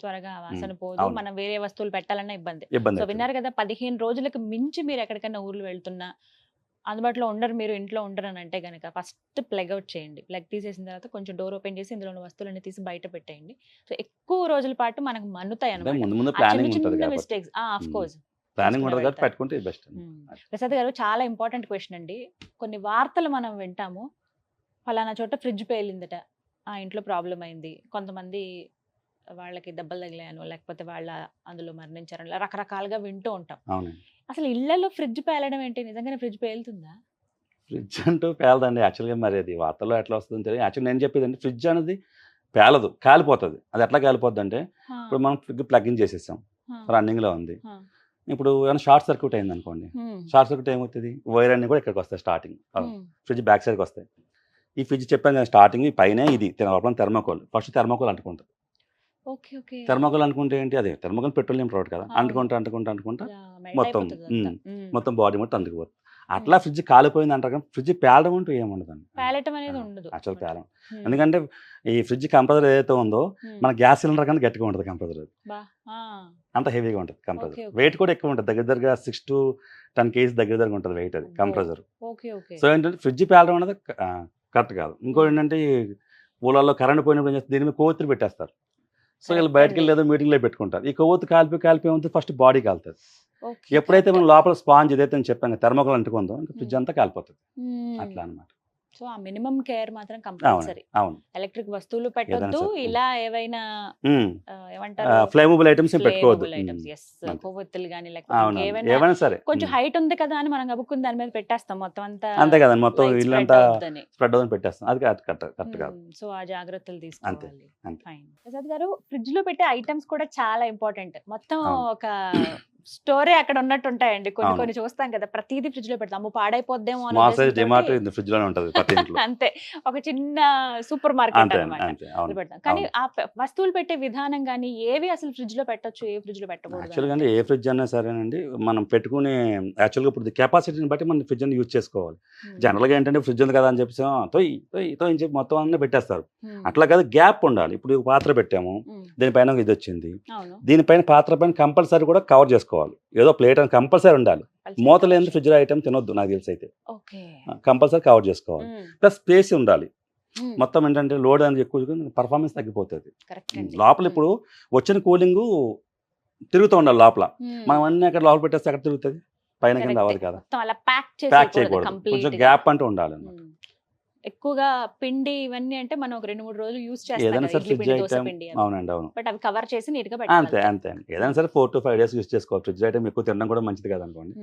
త్వరగా వాసన పోదు, అవును. మనం వేరే వస్తువులు పెట్టాలన్నా ఇబ్బంది. ఇబ్బంది సో అవుతుంది. విన్నారు కదా, 15 రోజులకు మించి మీరు ఎక్కడికైనా ఊర్లు వెళ్తున్నా, అందుబాటులో ఉండరు, మీరు ఇంట్లో ఉండరు అని అంటే కనుక ఫస్ట్ ప్లగ్ అవుట్ చేయండి. ప్లగ్ తీసేసిన తర్వాత కొంచెం డోర్ ఓపెన్ చేసి ఇందులో ఉన్న వస్తువులన్నీ తీసి బయట పెట్టేయండి. సో ఎక్కువ రోజుల పాటు మనకు మన్నుతాయి అంటే అన్నమాట. ముందు ముందు ఆ చిన్న ప్లానింగ్ ఉంటుంది చిన్న కాబట్టి, మిస్టేక్స్ ఆఫ్ కోర్స్ ప్లానింగ్ ఉంటుంది కాబట్టి వెళ్తారు. పెట్టుకుంటే బెస్ట్. ప్రసాద్ గారు, చాలా ఇంపార్టెంట్ క్వశ్చన్ అండి. కొన్ని వార్తలు మనం వింటాము, ఫలానా చోట ఫ్రిడ్జ్ పేలిందట, ఆ ఇంట్లో ప్రాబ్లం అయింది, కొంతమంది వాళ్ళకి దెబ్బలు తగిలాయను, లేకపోతే వాళ్ళ అందులో మరణించారని రకరకాలుగా వింటూ ఉంటాం. అవునండి. అసలు ఇళ్లలో ఫ్రిడ్జ్ పేలడం ఏంటి? నిజంగానే ఫ్రిడ్జ్ పేలుతుందా? ఫ్రిడ్జ్ అంటూ పేలదండి యాక్చువల్గా. మరి అది వార్తల్లో ఎట్లా వస్తుందో తెలియదు. యాక్చువల్ నేను చెప్పేది అంటే ఫ్రిడ్జ్ అనేది పేలదు, కాలిపోతుంది. అది ఎట్లా కాలిపోద్ది అంటే ఆ, ఇప్పుడు మనం ఫ్రిడ్జ్ ప్లగ్ ఇన్ చేసేసాం, ఆ, రన్నింగ్లో ఉంది. ఆ. ఇప్పుడు ఏమైనా షార్ట్ సర్క్యూట్ అయింది అనుకోండి, ఉమ్, షార్ట్ సర్క్యూట్ ఏమవుతుంది, వైర్ అన్నీ కూడా ఇక్కడికి వస్తాయి స్టార్టింగ్, ఉమ్, ఫ్రిడ్జ్ బ్యాక్ సైడ్కి వస్తాయి. ఈ ఫ్రిడ్జ్ చెప్పాను కదా స్టార్టింగ్ పైన ఇది థెర్మోకోల్, ఫస్ట్ థెర్మోకోల్ అంటుకుంటుంది. Okay okay. థెర్మోకోల్ అనుకుంటే ఏంటి, అదే థెర్మోకోల్ పెట్రోలియం ప్రోడక్ట్ కదా, అవును. అంటుకుంటా యా, melt మొత్తం అయిపోతుంది అదంతా. ఉమ్. మొత్తం బాడీ మొత్తం అందుకుపోతుంది. అట్లా ఫ్రిడ్జ్ కాలిపోయింది అంటారు కానీ ఫ్రిడ్జ్ పేలడం అంటూ ఏముండదండి. పేలటం అనేది ఉండదు. యాక్చువల్ పేలం. ఉమ్, ఎందుకంటే ఈ ఫ్రిడ్జ్ కంప్రెసర్ ఏదైతే ఉందో ఉమ్. మన గ్యాస్ సిలిండర్ కన్నా గట్టిగా ఉంటుంది కంప్రెసర్. అది బా, ఆ, అంత హెవీగా ఉంటుంది కంప్రెసర్. Okay, okay. వెయిట్ కూడా ఎక్కువ ఉంటుంది, దగ్గరగా 6 to 10 kgs దగ్గర ఉంటుంది వెయిట్ అది అబ్బో. కంప్రెసర్. Okay okay. సో ఏంటంటే ఫ్రిడ్జ్ పేలడం అనేది కరెక్ట్ కాదు. ఇంకోటి ఏంటంటే ఈ ఊళ్ళల్లో కరెంట్ పోయినప్పుడు ఏం చేస్తారు, దీని మీద కొవ్వొత్తులు పెట్టేస్తారు. సో వీళ్ళు Correct బయటకు అండి. వెళ్ళి ఏదో మీటింగ్లో పెట్టుకుంటారు. ఈ కొవ్వొత్తు కాలిపోయి ఉంది ఫస్ట్ బాడీ కాలుతుంది. ఓకే, ఎప్పుడైతే correct. మనం లోపల స్పాంజ్ ఏదైతే నేను చెప్పాను థెర్మోకోల్ అంటుకుందో ఇంకా ఫ్రిడ్జ్ అంతా కాలిపోతుంది. ఉమ్. అట్లా అనమాట. సో ఆ మినిమం కేర్ మాత్రం అవును కంపల్సరీ. అవును. ఎలక్ట్రిక్ వస్తువులు పెట్టొద్దు, సరే. ఇలా ఏవైనా ఏమంటారు ఫ్లేమబుల్ ఐటమ్స్ పెట్టుకోవద్దు. ఐటమ్స్, ఎస్, అంతే. కొవ్వొత్తులు కానీ లేకపోతే అవును ఏవైనా ఏమైనా సరే. కొంచెం హైట్ ఉంది కదా అని మనం గబుక్కుని దాని మీద పెట్టేస్తాం మొత్తం అంతా. అంతే కదండి, మొత్తం light spread ఇల్లంతా అవుద్దని. స్ప్రెడ్ అవుతుంది పెట్టేస్తాం. అది కరెక్ట్ కాదు. సో ఆ జాగ్రత్తలు తీసుకోవాలి. అంతే. ఫైన్. ప్రసాద్ గారు, ఫ్రిడ్జ్ లో పెట్టే ఐటమ్స్ కూడా చాలా ఇంపార్టెంట్. మొత్తం అవును. ఒక స్టోరీ అక్కడ ఉన్నట్టు ఉంటాయండి. కొన్ని అవును. కొన్ని చూస్తాం కదా, ప్రతిదీ ఫ్రిడ్జ్ లో పెడతాం, అమ్మో పాడైపోద్దేమో అనే స్మాల్ సైజ్ ఉద్దేశంతోటి. డిమార్ట్ ఫ్రిడ్జ్ లోనే ఉంటుంది ప్రతి ఇంట్లో. అంతే, ఒక చిన్న సూపర్ మార్కెట్ అంతే అన్నమాట. అంతే. అవును. పెడతాం కానీ అవును. ఆ వస్తువులు పెట్టే విధానం కానీ ఏవి అసలు ఫ్రిడ్జ్ లో పెట్టొచ్చు, ఏ ఫ్రిడ్జ్ లో పెట్టకూడదు యాక్చువల్గా అనేది. అంటే ఏ ఫ్రిడ్జ్ అయినా సరేనండి, మనం పెట్టుకునే యాక్చువల్గా ఇప్పుడు కెపాసిటీని బట్టి మనం ఫ్రిడ్జ్ యూజ్ చేసుకోవాలి. ఉమ్, జనరల్గా ఏంటంటే ఫ్రిడ్జ్ ఉంది కదా అని చెప్పేసి తొయ్యి అని చెప్పి మొత్తం అన్నీ పెట్టేస్తారు. ఉమ్, అట్లా కాదు, గ్యాప్ ఉండాలి. ఇప్పుడు ఒక పాత్ర పెట్టాము, ఉమ్, దీనిపైన ఇది వచ్చింది, అవును. దీనిపైన పాత్ర పైన కంపల్సరీ కూడా కవర్ చేసుకోవాలి. ఏదో ప్లేట్ అని కంపల్సరీ ఉండాలి. మూత లేని ఫ్రిడ్జ్ ఐటమ్ తినొద్దు నాకు తెలిసి అయితే. ఓకే. కంపల్సరీ కవర్ చేసుకోవాలి. ఉమ్, ప్లస్ స్పేస్ ఉండాలి. ఉమ్, మొత్తం ఏంటంటే లోడ్ అనేది ఎక్కువ పర్ఫార్మెన్స్ తగ్గిపోతుంది. కరెక్ట్ అండి. లోపల ఇప్పుడు వచ్చిన కూలింగ్ తిరుగుతూ ఉండాలి లోపల. ఉమ్, మనం అన్ని అక్కడ లోపల పెట్టేస్తే అక్కడ తిరుగుతుంది, పైన కింద correct. అవ్వదు కదా. మొత్తం అలా ప్యాక్ ప్యాక్ చేయకూడదు, కొంచెం కంప్లీట్ గ్యాప్ అంటూ ఉండాలి అన్నమాట. ఎక్కువగా పిండి ఇవన్నీ అంటే మనం ఒక 2-3 రోజులు యూస్ చేస్తాం ఏదైనా కదా, సరే ఇడ్లీ ఫ్రిడ్జ్ పిండి, దోశ ఐటమ్, పిండి, అవునండి అవును, బట్ అవి కవర్ చేసి నీట్ గా అంతే పెట్టాలి. అంతే. ఏదైనా సరే 4 to 5 days యూస్ చేసుకోవాలి. ఫ్రిడ్జ్ ఐటమ్ ఎక్కువ తినడం కూడా మంచిది కదా అనుకోండి.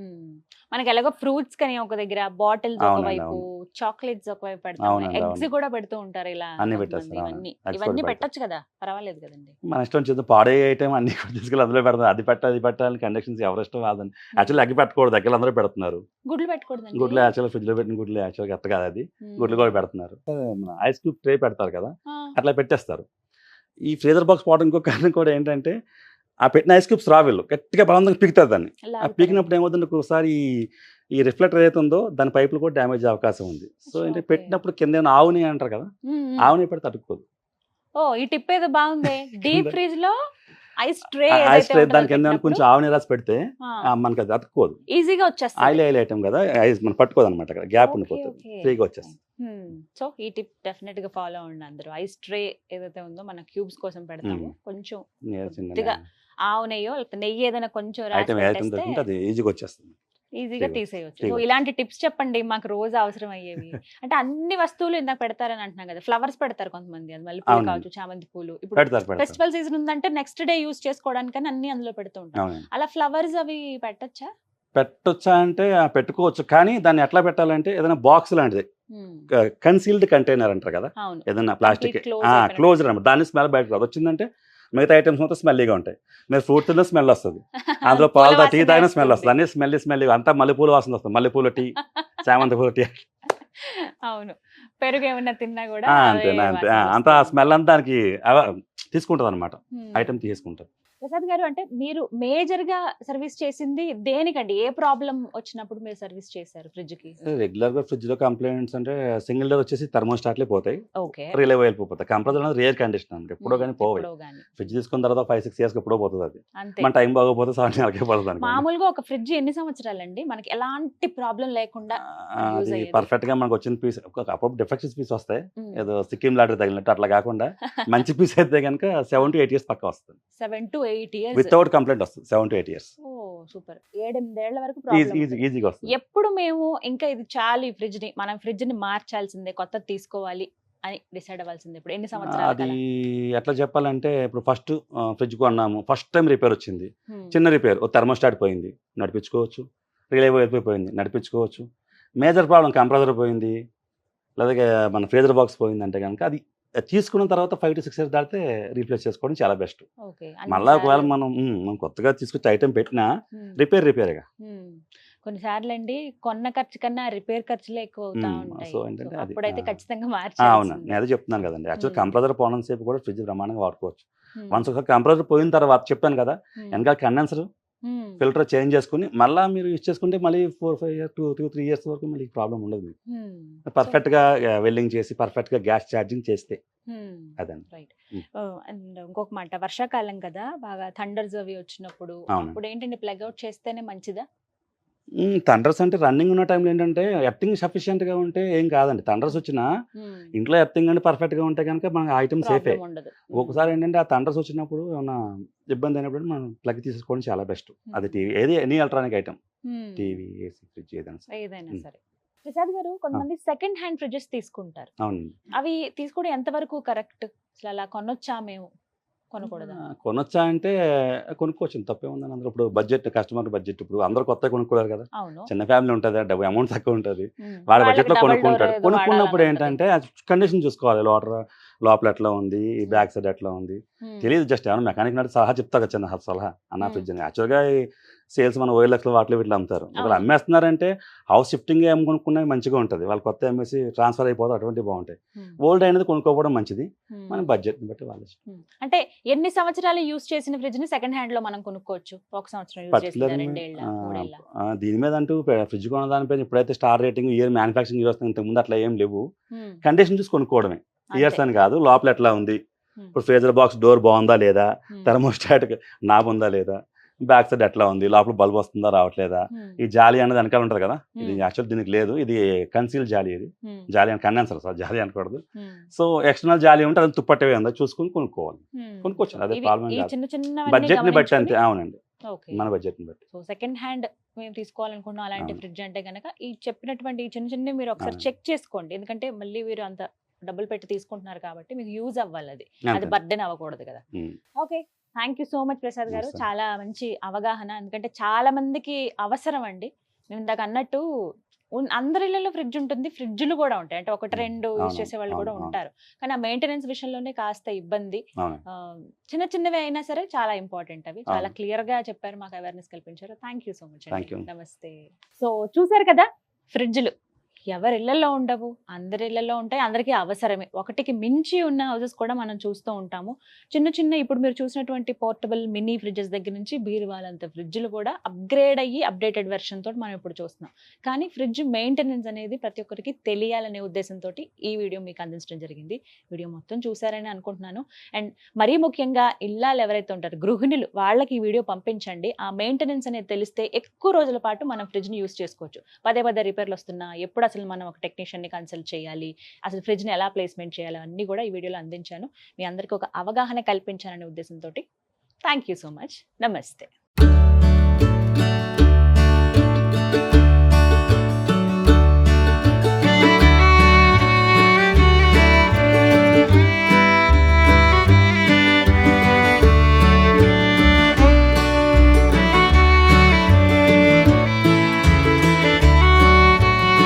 మనకి ఎలాగో ఫ్రూట్స్ కానీ ఒక దగ్గర, బాటిల్స్ అవునండి, ఒకవైపు, చాక్లెట్స్ ఒకవైపు పెడతాం, అవునండి, ఎగ్స్ అవును. కూడా పెడుతూ ఉంటారు ఇలా అన్ని కొంతమంది. పెట్టేస్తారు, ఇవన్నీ అవును. Eggs ఇవన్నీ కూడా పెట్టొచ్చు కదా, పర్వాలేదు కదండి. మన ఇష్టం చేద్దాం, పాడే ఐటమ్ అన్ని కూడా తీసుకెళ్ళి అందులో పెడతాం. అది పెట్టాలి కండిషన్స్ ఎవరి ఇష్టం కాదని. యాక్చువల్లీ అగ్గి పెట్టకూడదు, దగ్గర అందరూ పెడుతున్నారు. గుడ్లు పెట్టకూడదండి. గుడ్లు యాక్చువల్గా ఫ్రిడ్జ్ లో పెట్టిన గుడ్లు యాక్చువల్గా కరెక్ట్ కాదు. అది గుడ్లు కూడా పెడుతున్నారు. మన ఐస్ క్యూబ్ ట్రే పెడతారు కదా, అట్లా పెట్టేస్తారు. ఈ ఫ్రీజర్ బాక్స్ పోవడం ఇంకో కారణం కూడా ఏంటంటే ఆ పెట్టిన ఐస్ క్యూబ్స్ రావిల్లు గట్టిగా బలంగా పీకుతుంది దాన్ని. ఆ పీకినప్పుడు ఏమవుతుంది, ఒకసారి ఈ రిఫ్లెక్టర్ ఏదైతే ఉందో దాని పైపులు కూడా డ్యామేజ్ అవకాశం ఉంది. సో ఏంటంటే Okay. పెట్టినప్పుడు కింద ఏమైనా ఆవుని అంటారు కదా, ఆవుని పెడితే తట్టుకోదు. ఓ, ఈ టిప్ ఏదో బాగుంది. డీప్ ఫ్రీజ్ లో ఐస్ ట్రే ఐస్ ట్రే దాని కింద ఏమైనా కొంచెం ఆవుని రాసి పెడితే మనకి అది అతుక్కోదు. ఈజీగా వచ్చేస్తుంది. ఆయిల్ ఐటమ్ కదా, ఐస్ మనం పట్టుకోదు అనమాట, అక్కడ గ్యాప్ ఉండిపోతుంది, ఫ్రీగా వచ్చేస్తుంది. సో ఈ టిప్ డెఫినెట్ గా ఫాలో అవ్వండి అందరూ. ఐస్ ట్రే ఏదైతే ఉందో మన క్యూబ్స్ కోసం పెడతాము, కొంచెం కొద్దిగా ఆవు నెయ్యో లేకపోతే నెయ్యి ఏదైనా కొంచెం ఐటమ్ ఐటమ్ దొరికితే అది ఈజీగా వచ్చేస్తుంది, ఈజీగా తీసేయచ్చు. సో ఇలాంటి టిప్స్ చెప్పండి మాకు, రోజు అవసరం అయ్యేవి. అంటే అన్ని వస్తువులు ఇందాక పెడతారని అంటున్నాం కదా, ఫ్లవర్స్ పెడతారు కొంతమంది, అది మళ్ళీ పూలు అవునండి. కావచ్చు, చామంతి పూలు. ఇప్పుడు పెడతారు. ఫెస్టివల్ సీజన్ ఉందంటే నెక్స్ట్ డే యూస్ చేసుకోవడానికి అన్ని అందులో పెడుతూ ఉంటాం. అవునండి. అలా ఫ్లవర్స్ అవి పెట్టచ్చా? పెట్టొచ్చా అంటే పెట్టుకోవచ్చు, కానీ దాన్ని ఎట్లా పెట్టాలంటే ఏదైనా బాక్స్ లాంటిది, కన్సీల్డ్ కంటైనర్ అంటారు కదా, అవును. ఏదైనా ప్లాస్టిక్ Complete close అయిపోయిన క్లోజ్ అనమాట. దాన్ని స్మెల్ బయటకు రాదు. వచ్చిందంటే మిగతా ఐటమ్స్ మొత్తం స్మెల్లీగా ఉంటాయి. మీరు ఫ్రూట్ తిన్న స్మెల్ వస్తుంది, అందులో పూల పాలు టీ వాసన తాగిన స్మెల్ వస్తుంది. వస్తుంది, అన్ని స్మెల్లీగా అంతా మల్లెపూల వాసన వస్తుంది. మల్లెపూల టీ, చామంతి పూల టీ, అవును. పెరుగు ఏమన్నా తిన్నా కూడా అంతే అదే అంతే. వాసన అంతా వస్తుంది. స్మెల్ అంతా దానికి తీసుకుంటుంది అనమాట, ఐటమ్ తీసుకుంటుంది. ప్రసాద్ గారు, అంటే మీరు మేజర్ గా సర్వీస్ చేసింది దేనికండి? ఏ ప్రాబ్లం వచ్చినప్పుడు మీరు సర్వీస్ చేశారు ఫ్రిడ్జ్ కి? రెగ్యులర్ గా ఫ్రిడ్జ్ లో కంప్లైంట్స్ అంటే సింగిల్ డోర్ వచ్చేసి థర్మోస్టాట్లే పోతాయి, ఓకే. రిలే వెళ్ళిపోతాయి. కంప్రెసర్ అనేది రేర్ కండిషన్ అండి, ఎప్పుడో కానీ పోవాలి. ఫ్రిడ్జ్ తీసుకున్న తర్వాత 5-6 years ఎప్పుడో పోతుంది అది. అంతే. మన టైం బాగోపోతే 7 నెలలకే పోతుంది అనుకోండి. మామూలుగా ఒక ఫ్రిడ్జ్ ఎన్ని సంవత్సరాలండి మనకి ఎలాంటి ప్రాబ్లం లేకుండా use అది అయ్యేది? పర్ఫెక్ట్ గా మనకు వచ్చిన పీస్, అప్పుడు డిఫెక్ట్స్ పీస్ వస్తాయి, ఏదో సిక్కిం లాటరీ తగిలినట్టు అట్లా కాకుండా మంచి పీస్ అయితే కనుక 7 to 8 years పక్క వస్తుంది, 7 to 8 years. వితౌట్ కంప్లైంట్ వస్తుంది. 7 to 8 years ఓ సూపర్. 7-8 ఏళ్ల వరకు ప్రాబ్లం. ఈజీగా వస్తుంది. ఎప్పుడు మేము ఇంకా ఇది చాలు, ఈ ఫ్రిడ్జ్ ని మనం ఫ్రిడ్జ్ ని మార్చాల్సిందే, కొత్తది తీసుకోవాలి అని డిసైడ్ అవ్వాల్సిందే ఇప్పుడు ఎన్ని సంవత్సరాలు? అది ఎట్లా చెప్పాలంటే, ఇప్పుడు ఫస్ట్ ఫ్రిడ్జ్ కొన్నాము, ఫస్ట్ టైం రిపేర్ వచ్చింది, చిన్న రిపేర్, థర్మోస్టాట్ పోయింది, నడిపించుకోవచ్చు. రిలే వెళ్ళిపోయింది, నడిపించుకోవచ్చు. మేజర్ ప్రాబ్లం కంప్రెసర్ పోయింది లేదా మన ఫ్రీజర్ బాక్స్ పోయిందంటే కనుక అది తీసుకున్న తర్వాత 5 to 6 years దాటితే రీప్లేస్ చేసుకోవడం చాలా బెస్ట్. ఓకే. మళ్ళీ ఒకవేళ మనం కొత్తగా తీసుకొచ్చి ఐటెం పెట్టినా రిపేర్గా. కొన్నిసార్లు అండి కొన్న ఖర్చు కన్నా రిపేర్ ఖర్చులే ఎక్కువ అవుతా ఉంటాయి. సో ఏంటంటే అది అప్పుడైతే ఖచ్చితంగా అవును, మార్చాల్సిందే. నేను అదే చెప్తున్నాను కదండి. యాక్చువల్ మ్మ్. కంప్రెసర్ పోవడం సేపు కూడా ఫ్రిడ్జ్ బ్రహ్మాండంగా వాడుకోవచ్చు. మ్మ్. వన్స్ ఒకసారి కంప్రెసర్ పోయిన తర్వాత చెప్పాను కదా, మ్మ్. వెనకాల కండెన్సర్ మ్మ్. ఫిల్టర్ చేంజ్ చేసుకుని మళ్ళీ మీరు యూజ్ చేసుకుంటే మళ్ళీ 4-5 years 2-3 years వరకు మళ్ళీ ప్రాబ్లం ఉండదు మీకు. మ్మ్. పర్ఫెక్ట్గా వెల్డింగ్ చేసి పర్ఫెక్ట్గా గ్యాస్ ఛార్జింగ్ చేస్తే మ్మ్. అదండి. రైట్. మ్మ్. అండ్ ఇంకొక మాట, వర్షాకాలం కదా, బాగా థండర్స్ అవి వచ్చినప్పుడు అవునండి. అప్పుడు ఏంటంటే ప్లగ్ అవుట్ చేస్తేనే మంచిదా? థండర్స్ అంటే రన్నింగ్ ఉన్న టైంలో ఏంటంటే ఎర్తింగ్ సఫిషియెంట్గా ఉంటే ఏం కాదండి. థండర్స్ వచ్చినా ఇంట్లో ఎర్తింగ్ అంటే పర్ఫెక్ట్గా ఉంటే కనుక మన ఐటమ్ సేఫే. ప్రాబ్లం ఉండదు. ఒక్కొక్కసారి ఏంటంటే ఆ థండర్స్ వచ్చినప్పుడు ఏమన్నా ఇబ్బంది అయినప్పుడు మనం ప్లగ్ తీసుకోవడం చాలా బెస్ట్. అది టీవీ ఏది any electronic item, TV, AC, fridge ఏదైనా సరే. ఏదైనా మ్మ్. సరే. ప్రసాద్ గారు, కొంతమంది సెకండ్ హ్యాండ్ ఫ్రిడ్జెస్ తీసుకుంటారు. అవునండి. అవి తీసుకోవడం ఎంతవరకు కరెక్ట్? అసలు అలా కొనొచ్చా, మేము కొనకూడదా? కొనొచ్చా అంటే కొనుక్కోవచ్చు, తప్పే ఉందని. అందరూ ఇప్పుడు బడ్జెట్, కస్టమర్ బడ్జెట్, ఇప్పుడు అందరూ కొత్తగా కొనుక్కోలేరు కదా. అవును. చిన్న ఫ్యామిలీ ఉంటుంది, డబ్బు అమౌంట్ తక్కువ ఉంటుంది, మ్మ్. వాళ్ళ వాళ్ళకి బడ్జెట్లో డబల్ డోర్ కొనుక్కుంటాడు. ఏదో కొనుక్కున్నప్పుడు వాడాలని ఉంటది. ఏంటంటే కండిషన్ చూసుకోవాలి. లోపల ఎట్లా ఉంది, ఈ బ్యాక్ సైడ్ ఎట్లా ఉంది మ్మ్. తెలియదు. జస్ట్ ఏమైనా మెకానిక్ నాటి సలహా చెప్తా కదా, చిన్న సలహా అన్న మ్మ్. ఫ్రిడ్జ్ అని. యాక్చువల్గా సేల్స్ మన OLX వాటిలో వీటిలో అమ్ముతారు. ఒకవేళ అవును. అమ్మేస్తున్నారంటే హౌస్ షిఫ్టింగ్ ఏం కొనుక్కున్నా మంచిగా ఉంటుంది. వాళ్ళు కొత్త అమ్మేసి ట్రాన్స్ఫర్ అయిపోతారు, అటువంటివి బాగుంటాయి. మ్మ్. ఓల్డ్ అయినది కొనుక్కోవడం మంచిది, మ్మ్. మన బడ్జెట్ని బట్టి వాళ్ళ ఇష్టం. మ్మ్. అంటే ఎన్ని సంవత్సరాలు యూజ్ చేసిన ఫ్రిడ్జ్ ని సెకండ్ హ్యాండ్ లో మనం కొనుక్కోవచ్చు? 1 సంవత్సరం యూజ్ చేసిన, పర్టికులర్ 2 ఏళ్ళ, 3 ఏళ్ళ? దీని మీద అంటూ ఫ్రిడ్జ్ కొన్న దానిపై ఇప్పుడైతే star rating, year manufacturing year వస్తుంది. ఇంతకుముందు అట్లా ఏం లేవు. మ్మ్. కండిషన్ చూసి కొనుక్కోవడమే, ఇయర్స్ అంతే. అని కాదు. లోపల ఎట్లా ఉంది, మ్మ్. ఇప్పుడు ఫ్రీజర్ బాక్స్ డోర్ బాగుందా లేదా, మ్మ్. థర్మోస్టాట్ నాబ్ ఉందా లేదా, బ్యాక్ సైడ్ ఎట్లా ఉంది, లోపల బల్బ్ వస్తుందా రావట్లేదా, మ్మ్. ఈ జాలి అనేది వెనకాల ఉంటుంది కదా, ఇది మ్మ్. యాక్చువల్ దీనికి లేదు, ఇది కన్సీల్ జాలి. ఇది మ్మ్. జాలి అని కండెన్సర్, సార్ జాలి అనకూడదు. మ్మ్. సో ఎక్స్టర్నల్ జాలి ఉంటే అది తుప్పట్టవే ఉందా చూసుకుని కొనుక్కోవాలి. మ్మ్. కొనుక్కోవచ్చు, సో అదే ఇవి ప్రాబ్లం ఈ కాదు. చిన్న చిన్నవన్నీ బడ్జెట్ని బట్టి అంతే. గమనించుకొని, అవునండి, ఓకే. మన బడ్జెట్ని బట్టి. సో సెకండ్ హ్యాండ్ మేము తీసుకోవాలనుకున్నాం అలాంటి అవును. ఫ్రిడ్జ్ అంటే కనుక ఈ చెప్పినటువంటి ఈ చిన్న చిన్న మీరు ఒకసారి అవును. చెక్ చేసుకోండి. ఎందుకంటే మళ్ళీ మీరు అంత డబ్బులు పెట్టి తీసుకుంటున్నారు కాబట్టి మీకు యూజ్ అవ్వాలి, అది అంతే. బర్డెన్ అవ్వకూడదు కదా. Um. Okay, thank you so much Prasad గారు. Yes, sir. చాలా మంచి అవగాహన, ఎందుకంటే చాలా మందికి అవసరం అండి. నేను ఇందాక అన్నట్టు అందరి ఇళ్లలో ఫ్రిడ్జ్ ఉంటుంది, ఫ్రిడ్జ్లు కూడా ఉంటాయి, అంటే ఒకటి రెండు యూజ్ అవును, చేసే వాళ్ళు కూడా అవును, ఉంటారు. కానీ ఆ మెయింటెనెన్స్ విషయంలోనే కాస్త ఇబ్బంది. అవును. చిన్న చిన్నవి అయినా సరే చాలా ఇంపార్టెంట్. అవి చాలా అవును. క్లియర్ గా చెప్పారు, మాకు అవేర్నెస్ కల్పించారు. Thank you so much Thank అండి. you. నమస్తే. సో చూసారు కదా, ఫ్రిడ్జ్లు ఎవరి ఇళ్లలో ఉండవు, అందరి ఇళ్లలో ఉంటాయి, అందరికీ అవసరమే. ఒకటికి మించి ఉన్న హౌసెస్ కూడా మనం చూస్తూ ఉంటాము. చిన్న చిన్న ఇప్పుడు మీరు చూసినటువంటి పోర్టబుల్ మినీ ఫ్రిడ్జెస్ దగ్గర నుంచి బీరువాలంత ఫ్రిడ్జ్లు కూడా అప్గ్రేడ్ అయ్యి అప్డేటెడ్ వెర్షన్ తోటి మనం ఇప్పుడు చూస్తున్నాం. కానీ ఫ్రిడ్జ్ మెయింటెనెన్స్ అనేది ప్రతి ఒక్కరికి తెలియాలనే ఉద్దేశంతో ఈ వీడియో మీకు అందించడం జరిగింది. వీడియో మొత్తం చూసారని అనుకుంటున్నాను. అండ్ మరీ ముఖ్యంగా ఇళ్ళాలు ఎవరైతే ఉంటారో గృహిణులు, వాళ్ళకి ఈ వీడియో పంపించండి. ఆ మెయింటెనెన్స్ అనేది తెలిస్తే ఎక్కువ రోజుల పాటు మనం ఫ్రిడ్జ్ని యూస్ చేసుకోవచ్చు. పదే పదే రిపేర్లు వస్తున్నా, ఎప్పుడు అసలు మనం ఒక టెక్నీషియన్ని కన్సల్ట్ చేయాలి, అసలు ఫ్రిడ్జ్ని ఎలా ప్లేస్మెంట్ చేయాలి, అన్నీ కూడా ఈ వీడియోలో అందించాను. మీ అందరికీ ఒక అవగాహన కల్పించాలనే ఉద్దేశంతో థ్యాంక్ యూ సో మచ్. నమస్తే.